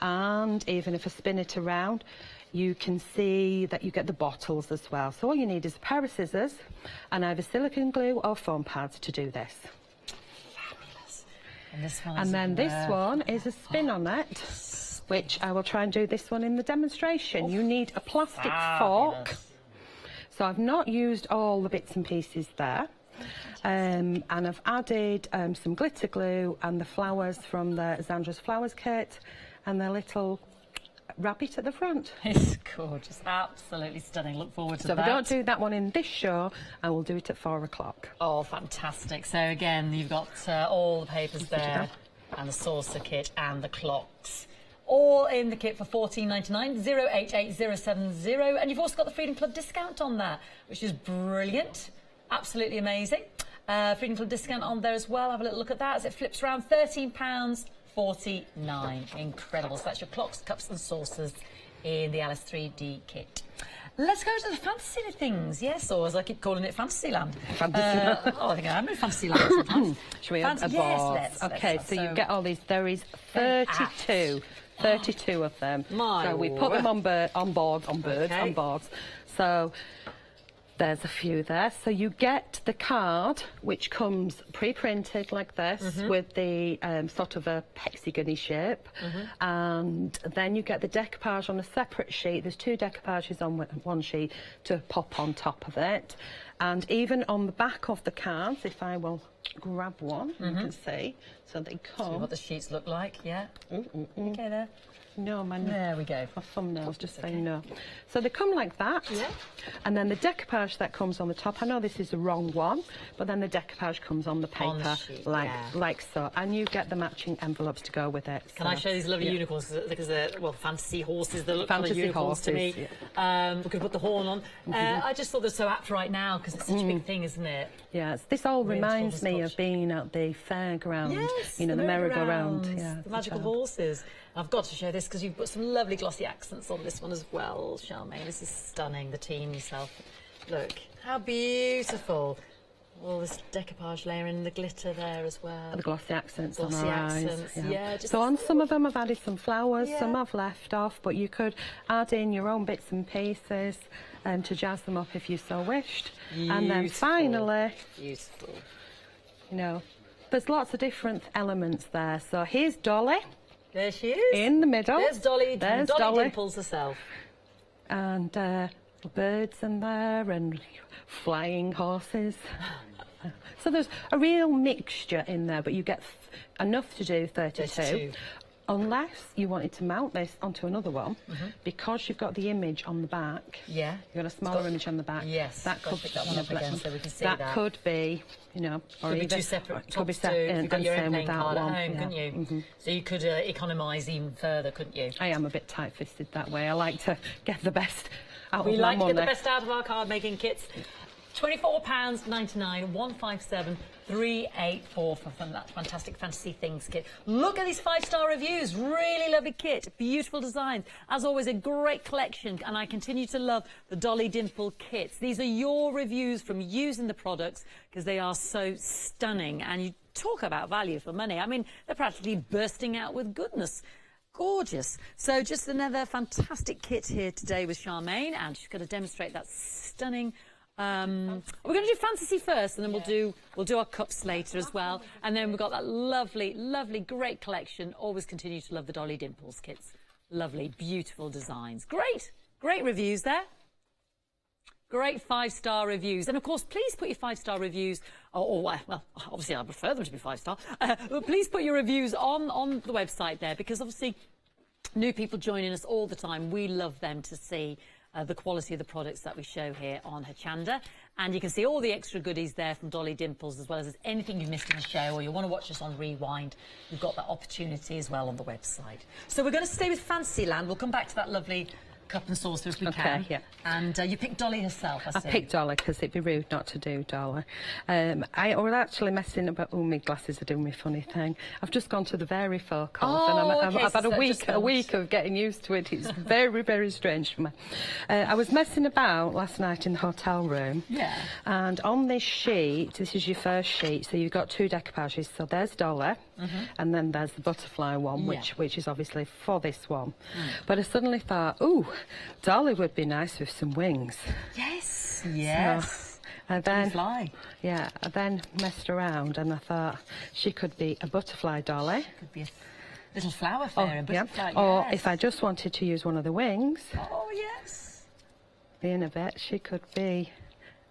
And even if I spin it around, you can see that you get the bottles as well. So all you need is a pair of scissors and either silicone glue or foam pads to do this. Fabulous. And this one. And then this one is a spin on it, which I will try and do this one in the demonstration. You need a plastic fork. So I've not used all the bits and pieces there. And I've added some glitter glue and the flowers from the Zandra's Flowers kit and the little rabbit at the front. It's gorgeous, absolutely stunning. Look forward to So that. if I don't do that one in this show, I will do it at 4 o'clock. Oh, fantastic. So again, you've got all the papers there and the saucer kit and the clocks. all in the kit for $14.99, 088070. And you've also got the Freedom Club discount on that, which is brilliant. Absolutely amazing. Freedom Club discount on there as well. Have a little look at that as it flips around. £13.49. Incredible. So that's your clocks, cups and saucers in the Alice 3D kit. Let's go to the fantasy things, yes, or as I keep calling it, Fantasyland. Fantasyland. I think I am in Fantasyland sometimes. Should we have a board? Yes, okay, so you get all these. There is 32 of them. So we put them on boards. So there's a few there. So you get the card, which comes pre-printed like this with the sort of a hexagon-y shape. And then you get the decoupage on a separate sheet. There's 2 decoupages on one sheet to pop on top of it. And even on the back of the cards, if I will grab one, you can see. So they come. See what the sheets look like, yeah. Okay there. No, there we go. My thumbnails just saying no. So they come like that, and then the decoupage that comes on the top. I know this is the wrong one, but then the decoupage comes on the paper on the sheet, like so, and you get the matching envelopes to go with it. Can I show these lovely unicorns because they're fantasy horses? They look kind of unicorns to me. We could put the horn on. I just thought they're so apt right now because it's such a big thing, isn't it? Yes, this all reminds me of being at the fairground. Yes, you know, the merry-go-round. The magical horses. I've got to show this because you've put some lovely glossy accents on this one as well, Charmaine. This is stunning, the team yourself. Look, how beautiful. All this decoupage layering, the glitter there as well. The glossy accents glossy on our accents, eyes. So on some of them I've added some flowers, some I've left off, but you could add in your own bits and pieces to jazz them up if you so wished. Beautiful. And then finally, beautiful. You know, there's lots of different elements there. So here's Dolly. There she is. In the middle. There's Dolly. There's Dolly Dimples herself. And birds in there and flying horses. So there's a real mixture in there, but you get enough to do 32. Unless you wanted to mount this onto another one, because you've got the image on the back. Yeah. You've got a smaller image on the back. Yes. That could pick that one up again so we can see that. Could be, you know, or could even be 2 separate tops could be you've got your own playing card one. at home, couldn't you? So you could economise even further, couldn't you? I am a bit tight-fisted that way. I like to get the best out of my money. We like to get the best out of our card-making kits. £24.99, 157 384 for that fantastic Fantasy Things kit. Look at these 5-star reviews. Really lovely kit. Beautiful designs. As always, a great collection. And I continue to love the Dolly Dimple kits. These are your reviews from using the products because they are so stunning. And you talk about value for money. I mean, they're practically bursting out with goodness. Gorgeous. So just another fantastic kit here today with Charmaine. And she's going to demonstrate that stunning... we're going to do fantasy first, and then we'll do our cups later as well. And then we've got that lovely, lovely, great collection. Always continue to love the Dolly Dimples kits. Lovely, beautiful designs. Great reviews there. Great 5-star reviews. And of course, please put your 5-star reviews, well, obviously I prefer them to be 5-star. But please put your reviews on the website there, because obviously new people joining us all the time. We love them to see the quality of the products that we show here on Hochanda. And you can see all the extra goodies there from Dolly Dimples, as well as anything you've missed in the show or you want to watch us on Rewind. We've got that opportunity as well on the website. So we're going to stay with Fantasyland. We'll come back to that lovely cup and saucer if we can. Yeah. And you picked Dolly herself, I see. I picked Dolly because it'd be rude not to do Dolly. I was actually messing about. Oh, my glasses are doing me funny thing. I've just gone to the varifocals and I've had a week of getting used to it. It's very, very strange for me. I was messing about last night in the hotel room. Yeah. And on this sheet, this is your first sheet, so you've got 2 decoupages. So there's Dolly, and then there's the butterfly one, which is obviously for this one. But I suddenly thought, ooh, Dolly would be nice with some wings. Yes, yes. So, and then, fly. Yeah, I then messed around and I thought she could be a butterfly Dolly. Could be a little flower fairy, butterfly, yes. Or if I just wanted to use one of the wings. Oh, yes. Being a bit, she could be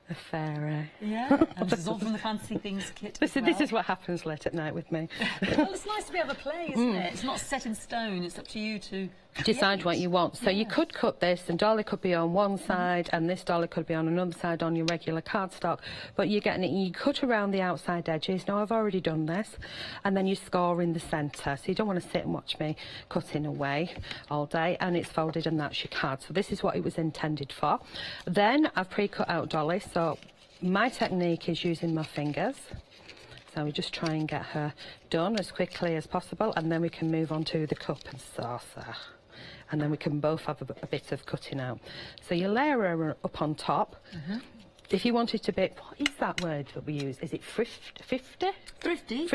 a fairy. Yeah, and this is all from the Fantasy Things kit. This is what happens late at night with me. Well, it's nice to be able to play, isn't it? It's not set in stone. It's up to you to decide what you want. So you could cut this, and dolly could be on one side, and this dolly could be on another side on your regular cardstock. But you're getting it, you cut around the outside edges. Now I've already done this, and then you score in the centre. So you don't want to sit and watch me cutting away all day, and it's folded, and that's your card. So this is what it was intended for. Then I've pre-cut out dolly. So my technique is using my fingers. So we just try and get her done as quickly as possible, and then we can move on to the cup and saucer. And then we can both have a bit of cutting out. So you layer her up on top. If you wanted to be, what is that word that we use? Is it thrifty? Thrifty,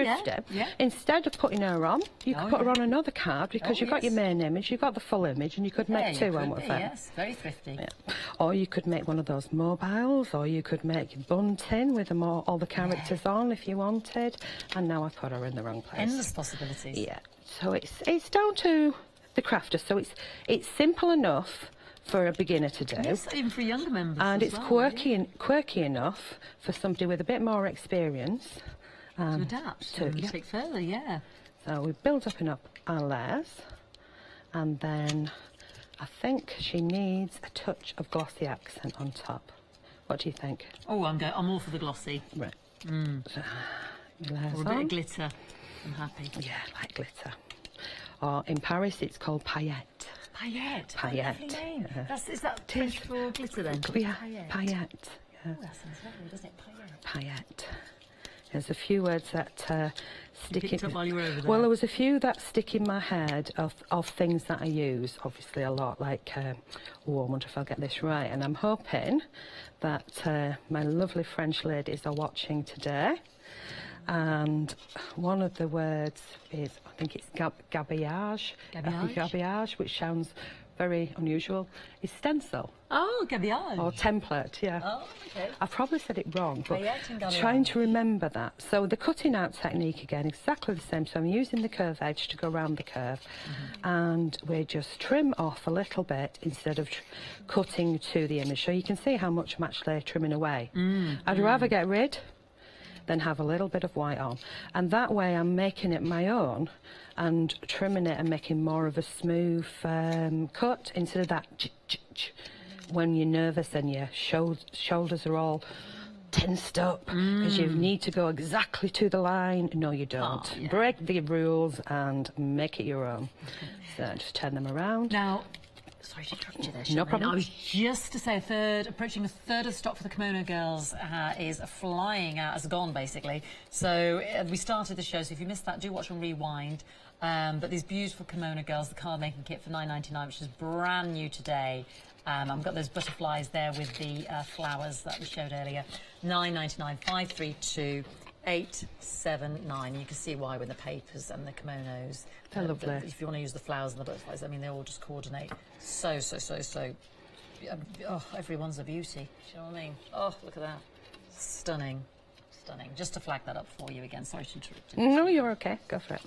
yeah. Instead of putting her on, you could put her on another card, because you've got your main image, you've got the full image, and you could make two on with her. Yes, very thrifty. Yeah. Or you could make one of those mobiles, or you could make bunting with all the characters on if you wanted. And now I put her in the wrong place. Endless possibilities. Yeah. So it's down to the crafter. So it's simple enough for a beginner to do. Yes, even for younger members. And as it's well, quirky enough for somebody with a bit more experience. To adapt and take further, yeah. So we build up and up our layers, and then I think she needs a touch of glossy accent on top. What do you think? Oh, I'm all for the glossy. Right. So, or a bit of glitter. I'm happy. Yeah, like glitter. Or in Paris, it's called paillette. Paillette. Paillette. Name. Is that French for glitter then? Yeah, paillette. Yeah. Oh, that sounds lovely, doesn't it? Paillette. Paillette. There's a few words that stick in. Picked up while you were over there. Well, there was a few that stick in my head of things that I use, obviously a lot, like, oh, I wonder if I'll get this right. And I'm hoping that my lovely French ladies are watching today. And one of the words is, I think it's gabillage. Gabillage, which sounds very unusual, is stencil. Oh, gabillage. Or template, yeah. Oh, okay. I've probably said it wrong, but Gabillage. trying to remember that. So the cutting out technique again, exactly the same. So I'm using the curve edge to go around the curve, and we just trim off a little bit instead of cutting to the image. So you can see how much I'm actually trimming away. I'd rather get rid than have a little bit of white on. And that way I'm making it my own and trimming it and making more of a smooth cut instead of that when you're nervous and your shoulders are all tensed up because you need to go exactly to the line. No, you don't. Oh, yeah. Break the rules and make it your own. So just turn them around. Now, sorry to interrupt you there, No Charmaine. problem. I was just to say approaching a third of the stock for the Kimono Girls is flying out, has gone basically. So we started the show, so if you missed that, do watch and rewind. But these beautiful Kimono Girls, the card making kit for $9.99, which is brand new today. I've got those butterflies there with the flowers that we showed earlier. $9.99, 532. 879. You can see why with the papers and the kimonos. They're lovely. If you want to use the flowers and the butterflies, I mean, they all just coordinate so. Oh, everyone's a beauty. Do you know what I mean? Oh, look at that. Stunning. Stunning. Just to flag that up for you again. Sorry to interrupt you. No, you're okay. Go for it.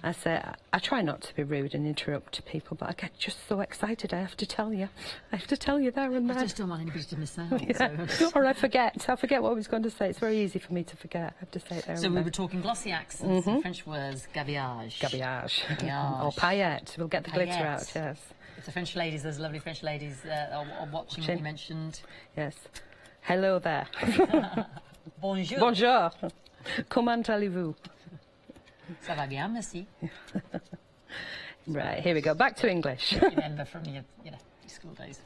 I try not to be rude and interrupt people, but I get just so excited. I have to tell you there and then. I just don't want anybody to miss out. Yeah. So. Or I forget what I was going to say. It's very easy for me to forget. I have to say it there. So we were talking glossy accents and French words, gabillage. Gabillage. Gabillage. Or paillette. We'll get the glitter out, yes. It's the French ladies, those lovely French ladies are watching what you mentioned. Yes. Hello there. Bonjour. Bonjour. Comment allez-vous? Ça va bien, merci. Right, here we go. Back to English. Remember from your school days.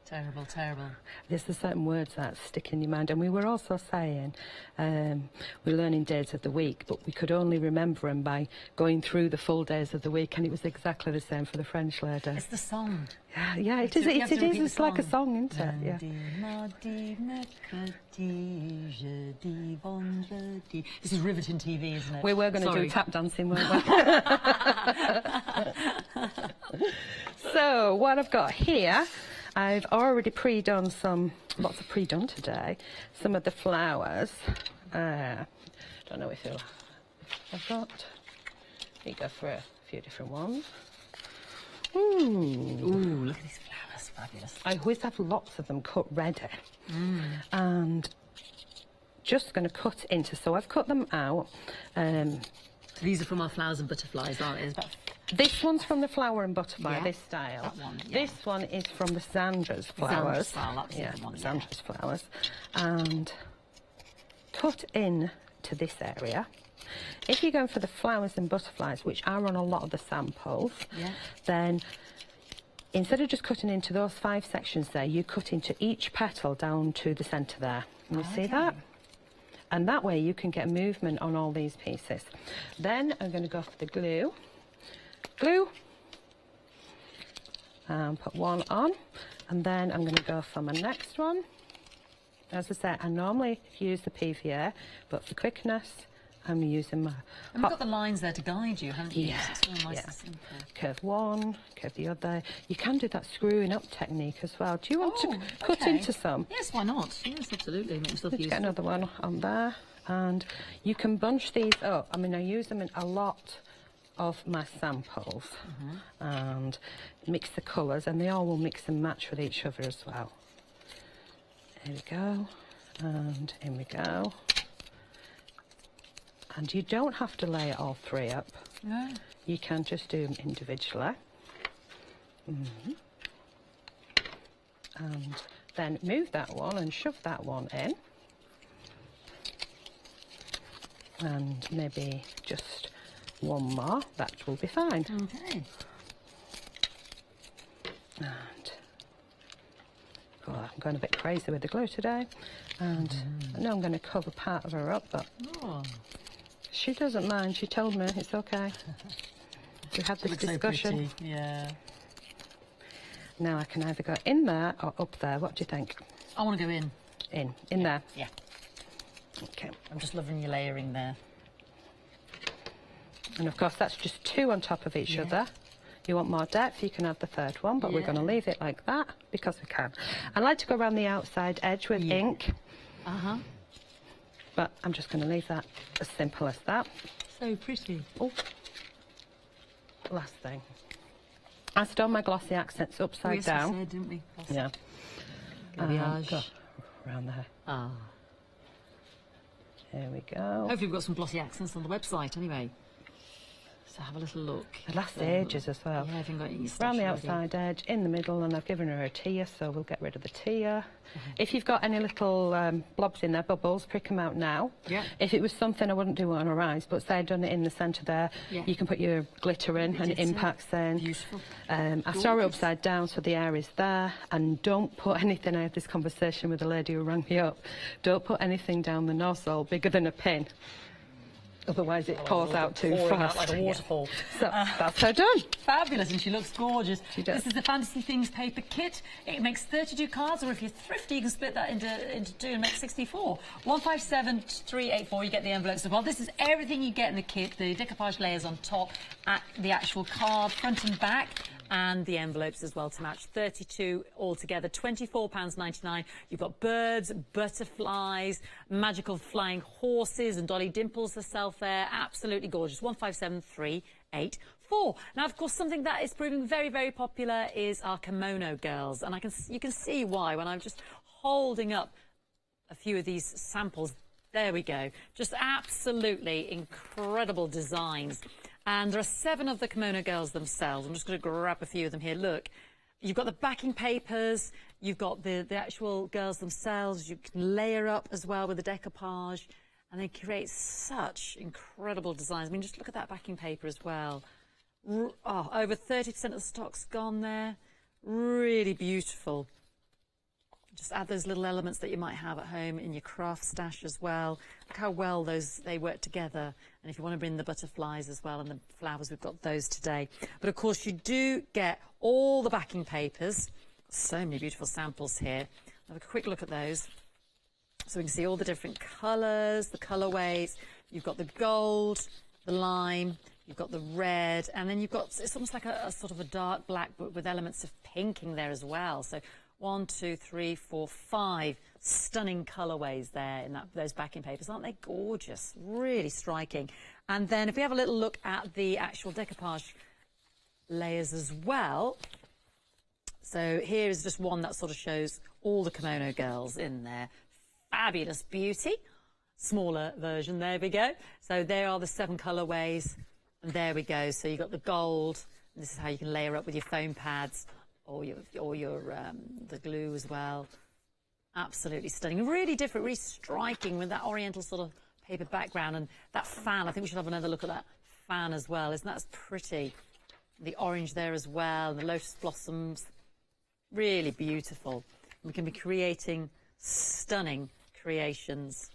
Terrible, terrible. There's certain words that stick in your mind. And we were also saying, we're learning days of the week, but we could only remember them by going through the full days of the week, and it was exactly the same for the French lady. It's the song. Yeah, it is. It is. It's like a song, isn't it? Yeah. This is riveting TV, isn't it? We were going to do tap dancing, weren't we? So, what I've got here, I've already pre-done lots of pre-done today. Some of the flowers. Don't know if I've got. You go for a few different ones. Ooh, look at these flowers, fabulous. I always have lots of them cut ready. And just going to cut into, so I've cut them out. These are from our flowers and butterflies, aren't they? There's about This one's from the flower and butterfly, Yeah, this style. that one, yeah. This one is from the Zandra's flowers. style, that's the yeah, other one, yeah. Zandra's flowers. And cut in to this area. If you're going for the flowers and butterflies, which are on a lot of the samples, then instead of just cutting into those 5 sections there, you cut into each petal down to the centre there. Can you see that? And that way you can get movement on all these pieces. Then I'm going to go for the glue. Glue. And put one on. And then I'm going to go for my next one. As I said, I normally use the PVA, but for quickness, I'm using my... And you've got the lines there to guide you, haven't you? Yeah, It's all nice and simple. Curve one, curve the other. You can do that screwing up technique as well. Do you want to cut okay. into some? Yes, why not? Yes, absolutely. Make yourself Let's useful. get another one on there. And you can bunch these up. I mean, I use them in a lot of my samples. And mix the colours, and they all will mix and match with each other as well. There we go. And in we go. And you don't have to lay it all 3 up. No. You can just do them individually. And then move that one and shove that one in. And maybe just one more, that will be fine. Okay. And oh, I'm going a bit crazy with the glue today. And I know I'm going to cover part of her up, but she doesn't mind. She told me it's okay. We had this discussion. So pretty. Yeah. Now I can either go in there or up there. What do you think? I want to go in. In there. Yeah. Okay. I'm just loving your layering there. And of course that's just 2 on top of each other. You want more depth, you can have the 3rd one, but we're going to leave it like that because we can. I like to go around the outside edge with ink. But I'm just going to leave that as simple as that. So pretty. Oh, last thing. I store my glossy accents upside down. We said, didn't we? Yeah. Go around there. Ah. There we go. Hopefully we've got some glossy accents on the website anyway. So have a little look. It lasts ages as well. Yeah, I haven't got any stuff Around the ready. outside edge, in the middle, and I've given her a tier, so we'll get rid of the tier. If you've got any little blobs in there, bubbles, prick them out now. Yeah. If it was something, I wouldn't do it on her eyes, but say I'd done it in the centre there, you can put your glitter in and it impacts then. Beautiful. I store it upside down so the air is there, and don't put anything, I had this conversation with a lady who rang me up, don't put anything down the nozzle bigger than a pin. Otherwise it pours out too fast. Like a waterfall. So that's her done. Fabulous, and she looks gorgeous. She does. This is the Fantasy Things paper kit. It makes 32 cards, or if you're thrifty, you can split that into 2 and make 64. 157384, you get the envelopes as well. This is everything you get in the kit, the decoupage layers on top, at the actual card, front and back, and the envelopes as well to match. 32 altogether, £24.99. You've got birds, butterflies, magical flying horses, and Dolly Dimples herself there. Absolutely gorgeous. 157384. Now, of course, something that is proving very, very popular is our Kimono Girls, and you can see why when I'm just holding up a few of these samples. There we go. Just absolutely incredible designs. And there are 7 of the Kimono Girls themselves. I'm just going to grab a few of them here. Look, you've got the backing papers, you've got the actual girls themselves, you can layer up as well with the decoupage, and they create such incredible designs. I mean, just look at that backing paper as well. Oh, over 30% of the stock's gone there. Really beautiful. Just add those little elements that you might have at home in your craft stash as well. Look how well they work together. And if you want to bring the butterflies as well and the flowers, we've got those today. But of course, you do get all the backing papers. So many beautiful samples here. Have a quick look at those. So we can see all the different colours, the colourways. You've got the gold, the lime, you've got the red, and then you've got, it's almost like a sort of a dark black, but with elements of pink in there as well. So 1, 2, 3, 4, 5 stunning colourways there in those backing papers. Aren't they gorgeous? Really striking. And then if we have a little look at the actual decoupage layers as well. So here is just one that sort of shows all the Kimono Girls in there. Fabulous beauty. Smaller version, there we go. So there are the 7 colourways And there we go. So you've got the gold. And this is how you can layer up with your foam pads or your the glue as well. Absolutely stunning. Really different, really striking with that oriental sort of paper background and that fan. I think we should have another look at that fan as well. Isn't that pretty? The orange there as well, and the lotus blossoms. Really beautiful. We can be creating stunning creations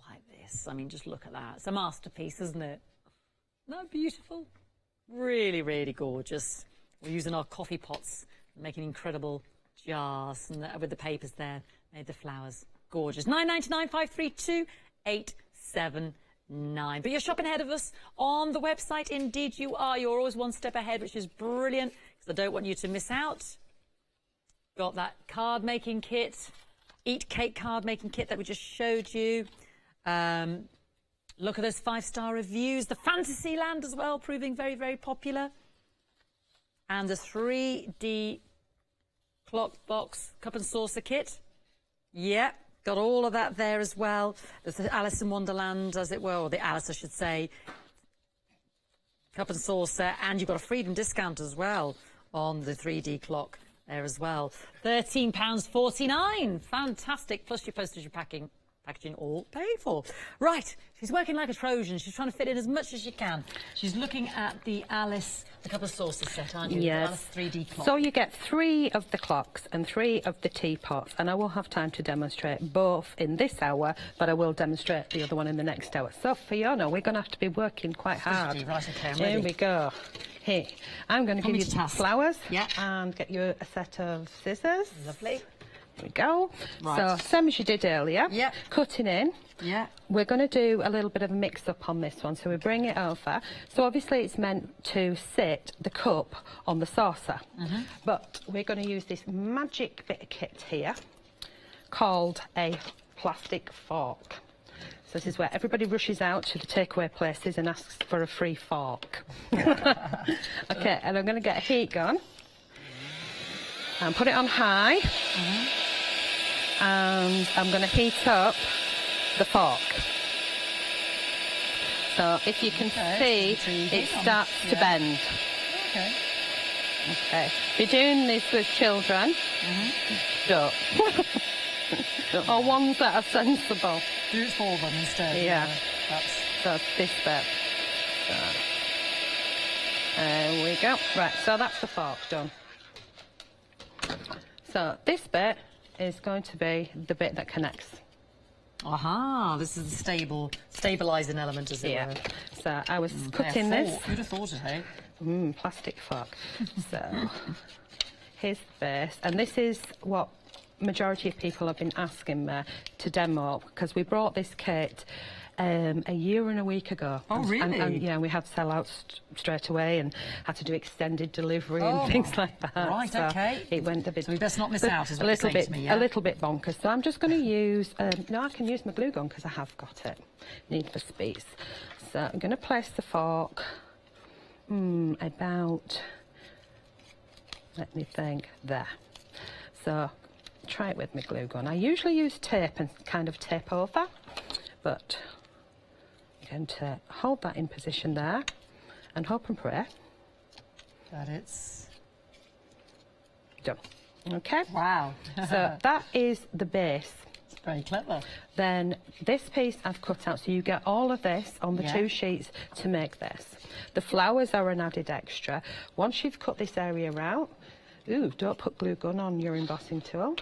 like this. I mean, just look at that. It's a masterpiece, isn't it? Isn't that beautiful? Really, really gorgeous. We're using our coffee pots, making incredible jars, and with the papers there, made the flowers. Gorgeous. 999 532 879. But you're shopping ahead of us on the website. Indeed you are. You're always one step ahead, which is brilliant, because I don't want you to miss out. Got that card making kit, Eat Cake card making kit that we just showed you. Look at those 5-star reviews. The Fantasyland as well, proving very, very popular. And the 3D clock box cup and saucer kit. Yeah, got all of that there as well. There's the Alice in Wonderland, as it were, or the Alice, I should say, cup and saucer. And you've got a freedom discount as well on the 3D clock there as well. £13.49. Fantastic. Plus your postage and packaging all paid for. Right, she's working like a Trojan. She's trying to fit in as much as she can. She's looking at the Alice, the couple of saucers set, aren't you? Yes. The Alice 3D clock. So you get 3 of the clocks and 3 of the teapots, and I will have time to demonstrate both in this hour, but I will demonstrate the other one in the next hour. So Fiona, we're going to have to be working quite hard. Right, okay, I'm Here ready. we go. Here, I'm going to give you the flowers, yeah, and get you a set of scissors. Lovely. There we go. Right. So, same as you did earlier. Yeah. Cutting in. Yeah. We're going to do a little bit of a mix-up on this one. So we bring it over. So obviously it's meant to sit the cup on the saucer. But we're going to use this magic bit of kit here called a plastic fork. So this is where everybody rushes out to the takeaway places and asks for a free fork. Okay, and I'm going to get a heat gun and put it on high. And I'm going to heat up the fork. So if you can see, it starts to bend. Okay. Okay. If you're doing this with children, don't. Or ones that are sensible. Do it for them instead. Yeah. That's... So this bit. So, there we go. Right, so that's the fork done. So this bit is going to be the bit that connects. Aha, this is the stabilising element, as it were. So I was cutting this. Who'd have thought it, hey? Plastic fork. So here's the base, and this is what majority of people have been asking me to demo, because we brought this kit a year and a week ago. Oh, really? And yeah, we had sellouts straight away and had to do extended delivery and things like that. Right, so okay. It went a bit... So we best not miss out, is what a little you're saying bit, to me, yeah? A little bit bonkers. So I'm just going to use... no, I can use my glue gun because I have got it. Need for speed. So I'm going to place the fork about... Let me think. There. So try it with my glue gun. I usually use tape and kind of tape over, but I'm going to hold that in position there and hope and pray that it's done. Okay. Wow. So that is the base. It's very clever. Then this piece I've cut out, so you get all of this on the 2 sheets to make this. The flowers are an added extra. Once you've cut this area out, don't put glue gun on your embossing tool.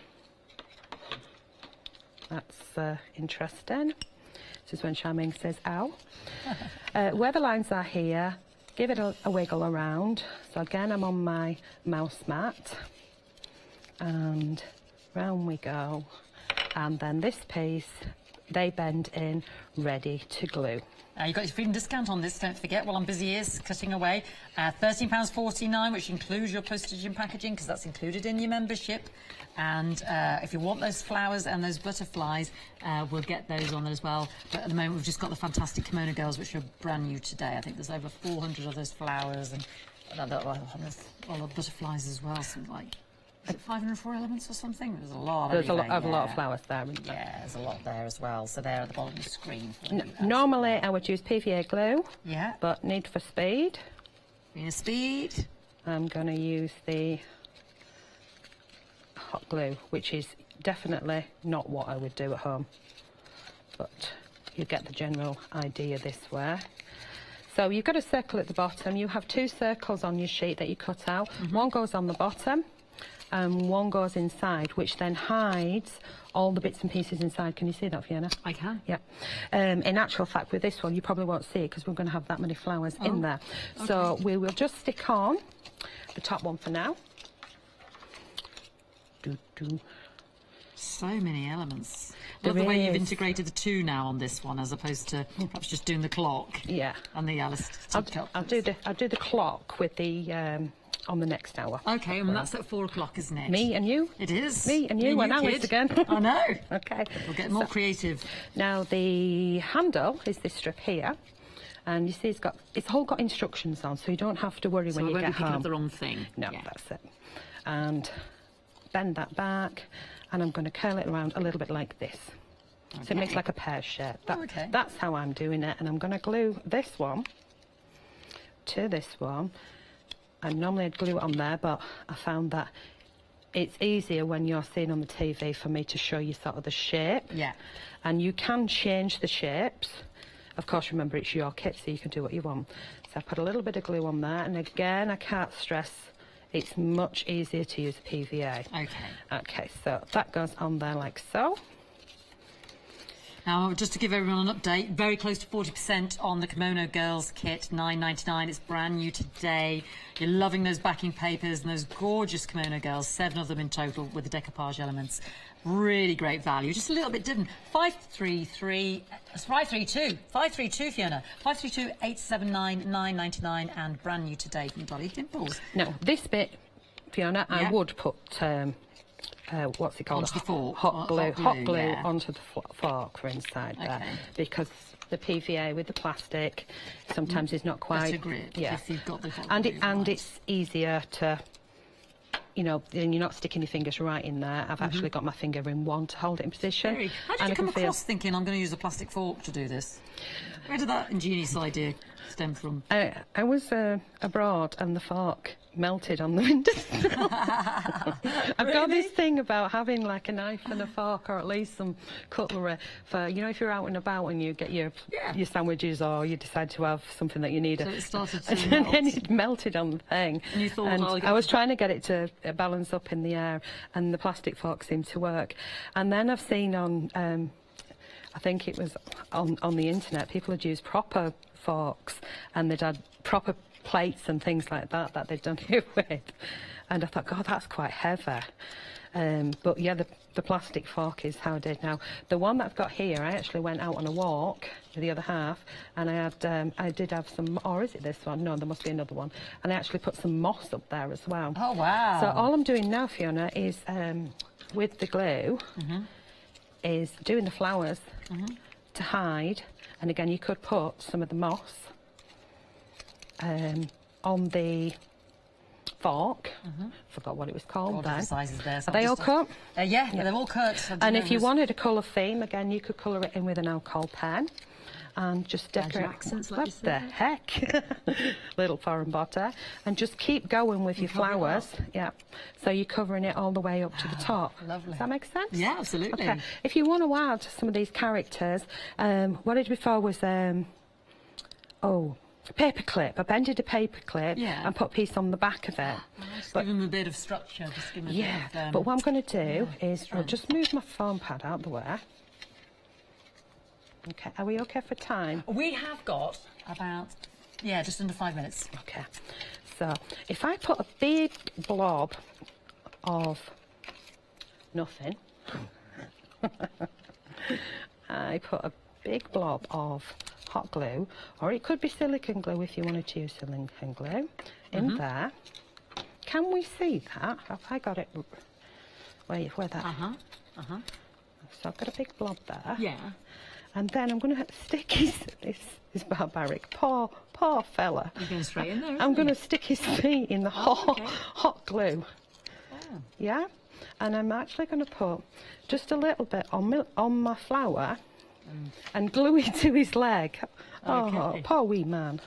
That's interesting. This is when Charmaine says, ow. Where the lines are here, give it a wiggle around. So again, I'm on my mouse mat. And round we go. And then this piece, they bend in, ready to glue. You've got your freedom discount on this, don't forget, while I'm busy ears cutting away. £13.49, which includes your postage and packaging, because that's included in your membership. And if you want those flowers and those butterflies, we'll get those on there as well. But at the moment, we've just got the fantastic Kimono Girls, which are brand new today. I think there's over 400 of those flowers and all the butterflies as well, something like Is it 504 elements or something? There's a lot. There's anyway, a lot of flowers there, isn't there? Yeah, there's a lot there as well. So they're at the bottom of the screen. For you. Normally I would use PVA glue, Yeah. but need for speed, Being a speed. I'm going to use the hot glue, which is definitely not what I would do at home, but you get the general idea this way. So you've got a circle at the bottom. You have 2 circles on your sheet that you cut out. One goes on the bottom and one goes inside, which then hides all the bits and pieces inside. Can you see that, Fiona? I can. Yeah. In actual fact, with this one, you probably won't see it because we're going to have that many flowers in there. Okay. So we will just stick on the top one for now. So many elements. There Love the way you've is. integrated the 2 now on this one, as opposed to perhaps just doing the clock. Yeah. And the Alice teacup. I'll do the clock with the on the next hour. Okay, and that's at 4 o'clock, isn't it? Me and you. It is. Me and you and Alice kid. again. I know. Okay. We'll get more creative. Now the handle is this strip here, and you see it's all got instructions on, so you don't have to worry So when I you won't get be picking home. up the wrong thing. No, Yeah. that's it. And bend that back, and I'm going to curl it around a little bit like this. So it makes like a pear shape. Okay. That's how I'm doing it, and I'm going to glue this one to this one. And normally I'd glue it on there, but I found that it's easier when you're seeing on the TV for me to show you sort of the shape. Yeah. And you can change the shapes. Of course, remember, it's your kit, so you can do what you want. So I put a little bit of glue on there, and again, I can't stress, it's much easier to use PVA. Okay. Okay, so that goes on there like so. Now, just to give everyone an update, very close to 40% on the Kimono Girls kit, $9.99. It's brand new today. You're loving those backing papers and those gorgeous Kimono Girls, 7 of them in total with the decoupage elements. Really great value, just a little bit different. 532, Fiona. 532-879-999 and brand new today from Dolly Dimples. Now, this bit, Fiona, Yeah. I would put, what's it called? Onto the fork. Hot glue Yeah. onto the fork for inside there. Okay. Because the PVA with the plastic sometimes is not quite... Better grip yeah. if you've got the hot And, glue, and right. it's easier to... You know, then you're not sticking your fingers right in there. I've actually got my finger in one to hold it in position. How did and you I come can feel... across thinking I'm going to use a plastic fork to do this? Where did that ingenious idea stem from? I was abroad and the fork melted on the windowsill. I've got this thing about having like a knife and a fork, or at least some cutlery for, you know, if you're out and about and you get your sandwiches, or you decide to have something that you need. So it started to and melt. then it melted on the thing. And you thought, and oh, I was trying to get it to balance up in the air, and the plastic fork seemed to work. And then I've seen on, I think it was on the internet, people had used proper forks, and they'd had proper plates and things like that they'd done it with. And I thought, God, that's quite heavy. But yeah, the plastic fork is how I did. Now, the one that I've got here, I actually went out on a walk with the other half, and I did have some, or is it this one? No, there must be another one. And I actually put some moss up there as well. Oh, wow. So all I'm doing now, Fiona, is with the glue, is doing the flowers to hide. And again, you could put some of the moss on the fork. Forgot what it was called All then. different sizes there. So Are they all cut? Yeah, they're all cut. And if you wanted a colour theme, again, you could colour it in with an alcohol pen and just Add your decorate. accents, like What you the said. heck? Little foreign butter. And just keep going with your cover it flowers. Yeah. So you're covering it all the way up to the top. Lovely. Does that make sense? Yeah, absolutely. Okay. If you want to add some of these characters, what I did before was, paperclip. I bended a paperclip and put a piece on the back of it. Just give them a bit of structure. Just give them a bit of, but what I'm going to do is I'll just move my foam pad out the way. Okay, are we okay for time? We have got about, just under 5 minutes. Okay, so if I put a big blob of nothing, I put a big blob of hot glue, or it could be silicone glue if you wanted to use silicone glue, in there. Can we see that? Have I got it? Where that? So I've got a big blob there. Yeah. And then I'm going to stick this barbaric, poor fella. You're going straight in there, I'm going to stick his feet in the hot glue. Yeah, and I'm actually going to put just a little bit on my flower and glue it to his leg. Okay. Oh, poor wee man.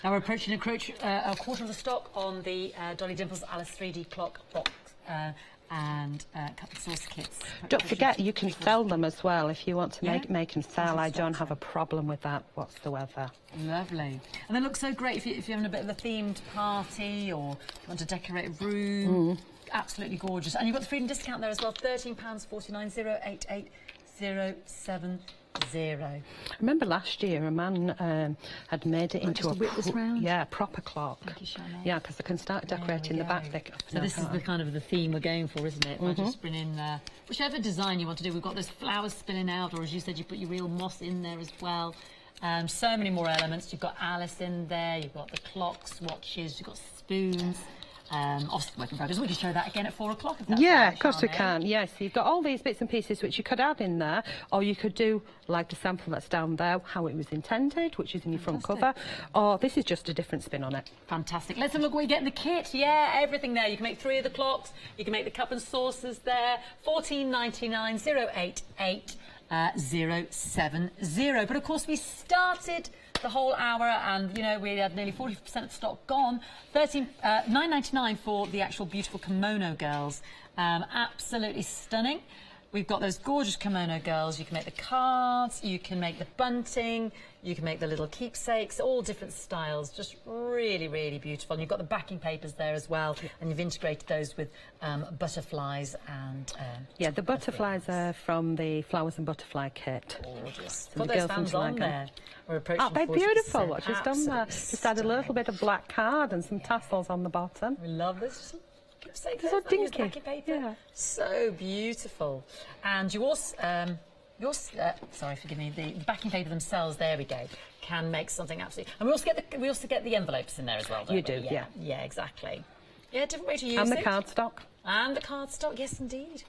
Now we're approaching a quarter of the stock on the Dolly Dimples Alice 3D clock box and cup and sauce kits. Don't forget, you can sell them as well if you want to make and sell. I don't have a problem with that whatsoever. Lovely. And they look so great if you're having a bit of a themed party or you want to decorate a room. Absolutely gorgeous. And you've got the freedom discount there as well, £13.49, 088070. I remember last year a man had made it into a whip this round? proper clock. Thank you, Charmaine. Yeah, because I can start decorating the back thick. So this is the kind of the theme we're going for, isn't it? By just bring in whichever design you want to do. We've got those flowers spilling out, or as you said, you put your real moss in there as well. So many more elements. You've got Alice in there. You've got the clocks, watches. You've got spoons. Obviously, work in progress. We can show that again at 4 o'clock. If that's right, Of course we can. Yes, you've got all these bits and pieces which you could add in there, or you could do like the sample that's down there, how it was intended, which is in your front cover, or this is just a different spin on it. Fantastic. Let's have a look what you get in the kit. Yeah, everything there. You can make 3 of the clocks. You can make the cup and saucers there. $14.99, 088070. But of course, we started the whole hour, and you know we had nearly 40% of stock gone. $9.99 for the actual beautiful Kimono Girls. Absolutely stunning. We've got those gorgeous Kimono Girls. You can make the cards, you can make the bunting, you can make the little keepsakes, all different styles. Just really, really beautiful. And you've got the backing papers there as well, and you've integrated those with butterflies and... yeah, the butterflies are from the Flowers and Butterfly kit. Gorgeous. So Put the those girls stands like on them. there. We're approaching They're 40%. beautiful. What she's done there. Absolutely Just add a little stunning. bit of black card and some tassels on the bottom. We love this. Keepsakes, So isn't it? Use dinky. backing paper. Yeah. So beautiful. And you also, sorry, forgive me. The backing paper themselves. There we go. Can make something absolutely. And we also get the envelopes in there as well. Don't You we? do, yeah. Yeah, exactly. Yeah, different way to use And it. the cardstock. And the cardstock. Yes, indeed.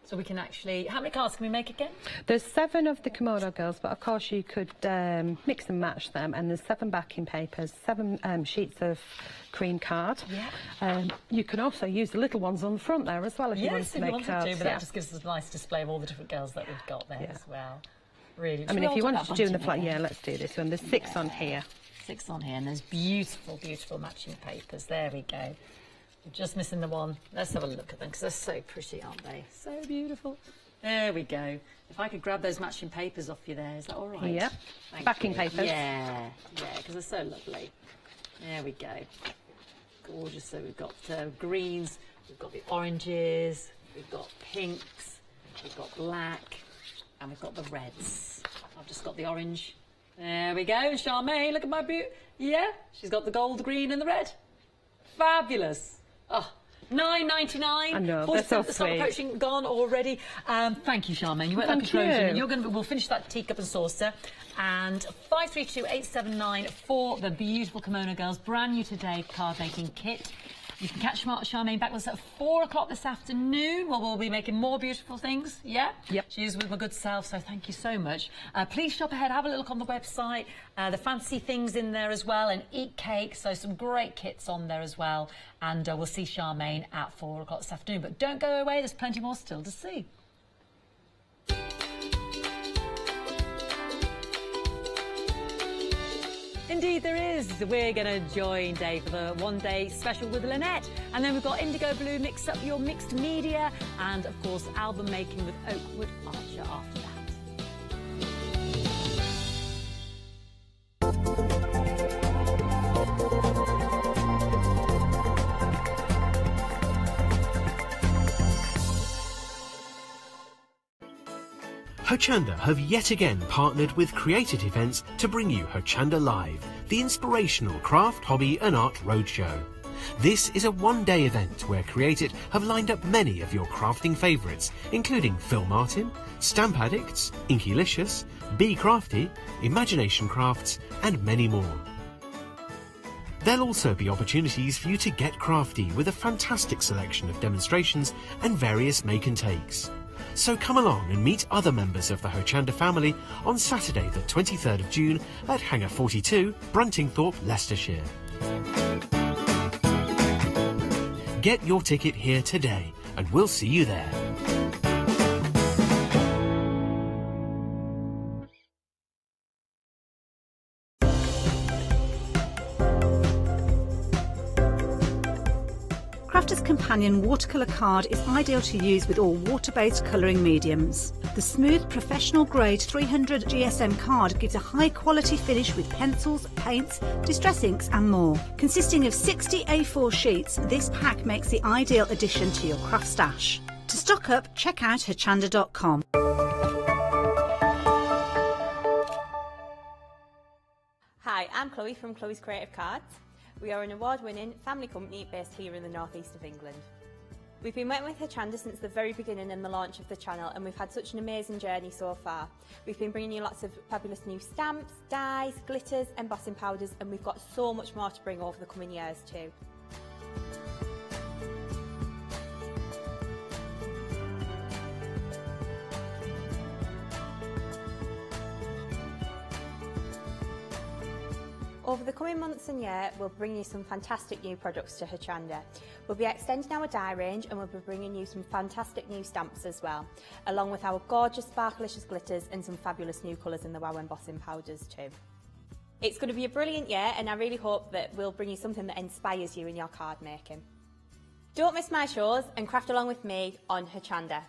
So we can actually. How many cards can we make again? There's 7 of the Kimono Girls, but of course you could mix and match them. And there's 7 backing papers, 7 sheets of cream card. Yeah. You can also use the little ones on the front there as well if you want Yes, to if you make wanted cards. to, but that just gives us a nice display of all the different girls that we've got there as well. Really. I mean, if you wanted to do in the flat, yeah, let's do this one. There's 6 on here. 6 on here, and there's beautiful, beautiful matching papers. There we go. We're just missing the one. Let's have a look at them because they're so pretty, aren't they? So beautiful. There we go. If I could grab those matching papers off you there, is that all right? Yep. Thank Backing you. papers. Yeah, because they're so lovely. There we go. Gorgeous. So we've got greens, we've got the oranges, we've got pinks, we've got black, and we've got the reds. I've just got the orange. There we go. And Charmaine, look at my beauty. Yeah, she's got the gold, green, and the red. Fabulous. Oh, $9.99. I know, they're so Stop sweet. approaching, gone already. Thank you, Charmaine. You went like a Trojan. We'll finish that teacup and saucer. And 532879 for the beautiful Kimono Girls, brand new today card making kit. You can catch Charmaine back with us at 4 o'clock this afternoon, where we'll be making more beautiful things. Yeah? Yep. She is with my good self, so thank you so much. Please shop ahead, have a look on the website. The fancy things in there as well, and eat cake, so some great kits on there as well. And we'll see Charmaine at 4 o'clock this afternoon. But don't go away, there's plenty more still to see. Indeed there is. We're going to join Dave for the one-day special with Lynette. And then we've got Indigo Blue, Mix Up Your Mixed Media, and, of course, album making with Oakwood Archer after that. Hochanda have yet again partnered with Created Events to bring you Hochanda Live, the inspirational craft, hobby and art roadshow. This is a one-day event where Created have lined up many of your crafting favourites, including Phil Martin, Stamp Addicts, Inkylicious, Be Crafty, Imagination Crafts and many more. There'll also be opportunities for you to get crafty with a fantastic selection of demonstrations and various make and takes. So come along and meet other members of the Hochanda family on Saturday the 23rd of June at Hangar 42, Bruntingthorpe, Leicestershire. Get your ticket here today and we'll see you there. Crafter's Companion watercolour card is ideal to use with all water-based colouring mediums. The smooth professional grade 300 GSM card gives a high quality finish with pencils, paints, distress inks and more. Consisting of 60 A4 sheets, this pack makes the ideal addition to your craft stash. To stock up, check out hochanda.com. Hi, I'm Chloe from Chloe's Creative Cards. We are an award-winning family company based here in the northeast of England. We've been working with Hochanda since the very beginning and the launch of the channel, and we've had such an amazing journey so far. We've been bringing you lots of fabulous new stamps, dyes, glitters, embossing powders, and we've got so much more to bring over the coming years too. Over the coming months and year, we'll bring you some fantastic new products to Hochanda. We'll be extending our dye range and we'll be bringing you some fantastic new stamps as well, along with our gorgeous sparklicious glitters and some fabulous new colours in the wow embossing powders too. It's going to be a brilliant year and I really hope that we'll bring you something that inspires you in your card making. Don't miss my shows and craft along with me on Hochanda.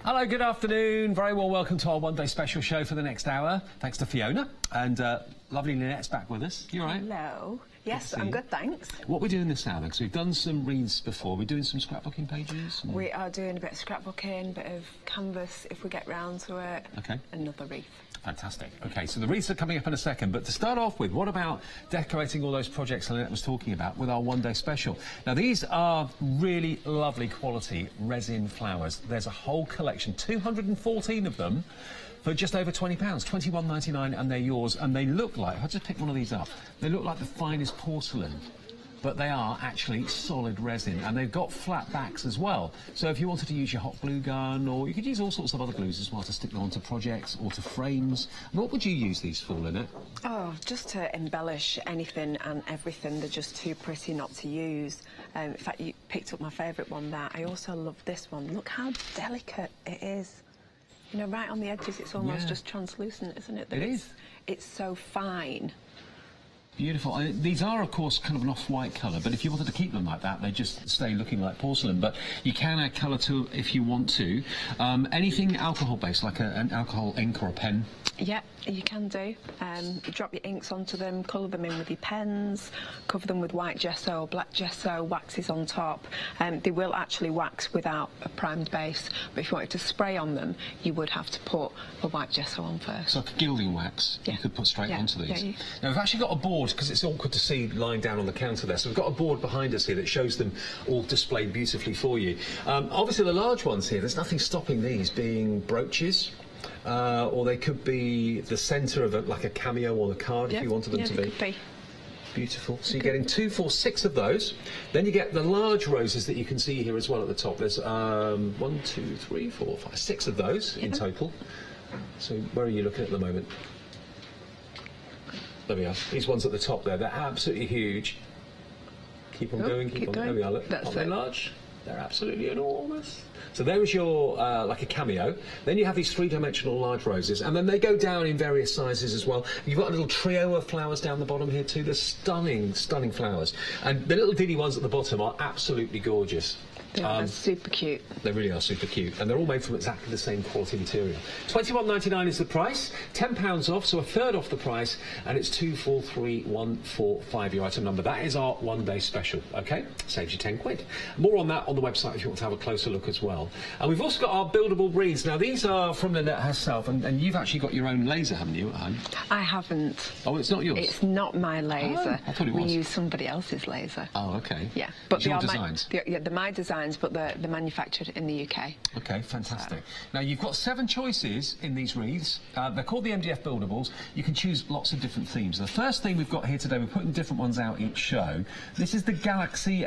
Hello, good afternoon. Very well welcome to our one-day special show for the next hour. Thanks to Fiona and lovely Lynette's back with us. You all right? Hello. Yes, I'm good, thanks. What are we doing this hour then? Because we've done some reads before. We're doing some scrapbooking pages? We are doing a bit of scrapbooking, a bit of canvas if we get round to it. Okay. Another wreath. Fantastic. OK, so the wreaths are coming up in a second, but to start off with, what about decorating all those projects Lynette was talking about with our one-day special? Now, these are really lovely quality resin flowers. There's a whole collection, 214 of them, for just over £20, £21.99, and they're yours. And they look like, if I just pick one of these up, they look like the finest porcelain. But they are actually solid resin, and they've got flat backs as well. So if you wanted to use your hot glue gun, or you could use all sorts of other glues as well to stick them onto projects or to frames. And what would you use these for, Lynette? Oh, just to embellish anything and everything. They're just too pretty not to use. In fact, you picked up my favourite one there. I also love this one. Look how delicate it is. You know, right on the edges, it's almost just translucent, isn't it? It is. It's so fine. Beautiful. These are, of course, kind of an off-white colour, but if you wanted to keep them like that, they just stay looking like porcelain. But you can add colour to if you want to. Anything alcohol-based, like an alcohol ink or a pen? Yeah, you can do. You drop your inks onto them, colour them in with your pens, cover them with white gesso or black gesso, waxes on top. They will actually wax without a primed base, but if you wanted to spray on them, you would have to put a white gesso on first. So like a gilding wax you could put straight onto these. Yeah, now, we've actually got a board, because it's awkward to see lying down on the counter there, so we've got a board behind us here that shows them all displayed beautifully for you. Obviously, the large ones here, there's nothing stopping these being brooches. Or they could be the centre of like a cameo on a card if you wanted them to be. Beautiful. So you're getting 2, 4, 6 of those. Then you get the large roses that you can see here as well at the top. There's 1, 2, 3, 4, 5, 6 of those in total. So where are you looking at the moment? There we are. These ones at the top there, they're absolutely huge. Keep on going, keep on. There we are. Look, aren't they large? They're absolutely enormous. So there is your, like a cameo. Then you have these three-dimensional large roses, and then they go down in various sizes as well. You've got a little trio of flowers down the bottom here too. They're stunning, stunning flowers. And the little diddy ones at the bottom are absolutely gorgeous. They're super cute. They really are super cute, and they're all made from exactly the same quality material. £21.99 is the price, £10 off, so a third off the price, and it's 243145, your item number. That is our one-day special, OK? Saves you 10 quid. More on that on the website if you want to have a closer look as well. And we've also got our buildable wreaths. Now, these are from Lynette herself, and you've actually got your own laser, haven't you, at home? I haven't. Oh, it's not yours? It's not my laser. Oh, I thought it was. We use somebody else's laser. Oh, OK. Yeah. But it's your designs? They're my designs, but they're manufactured in the UK. OK, fantastic. Now, you've got 7 choices in these wreaths. They're called the MDF Buildables. You can choose lots of different themes. The first theme we've got here today, we're putting different ones out each show. This is the Galaxy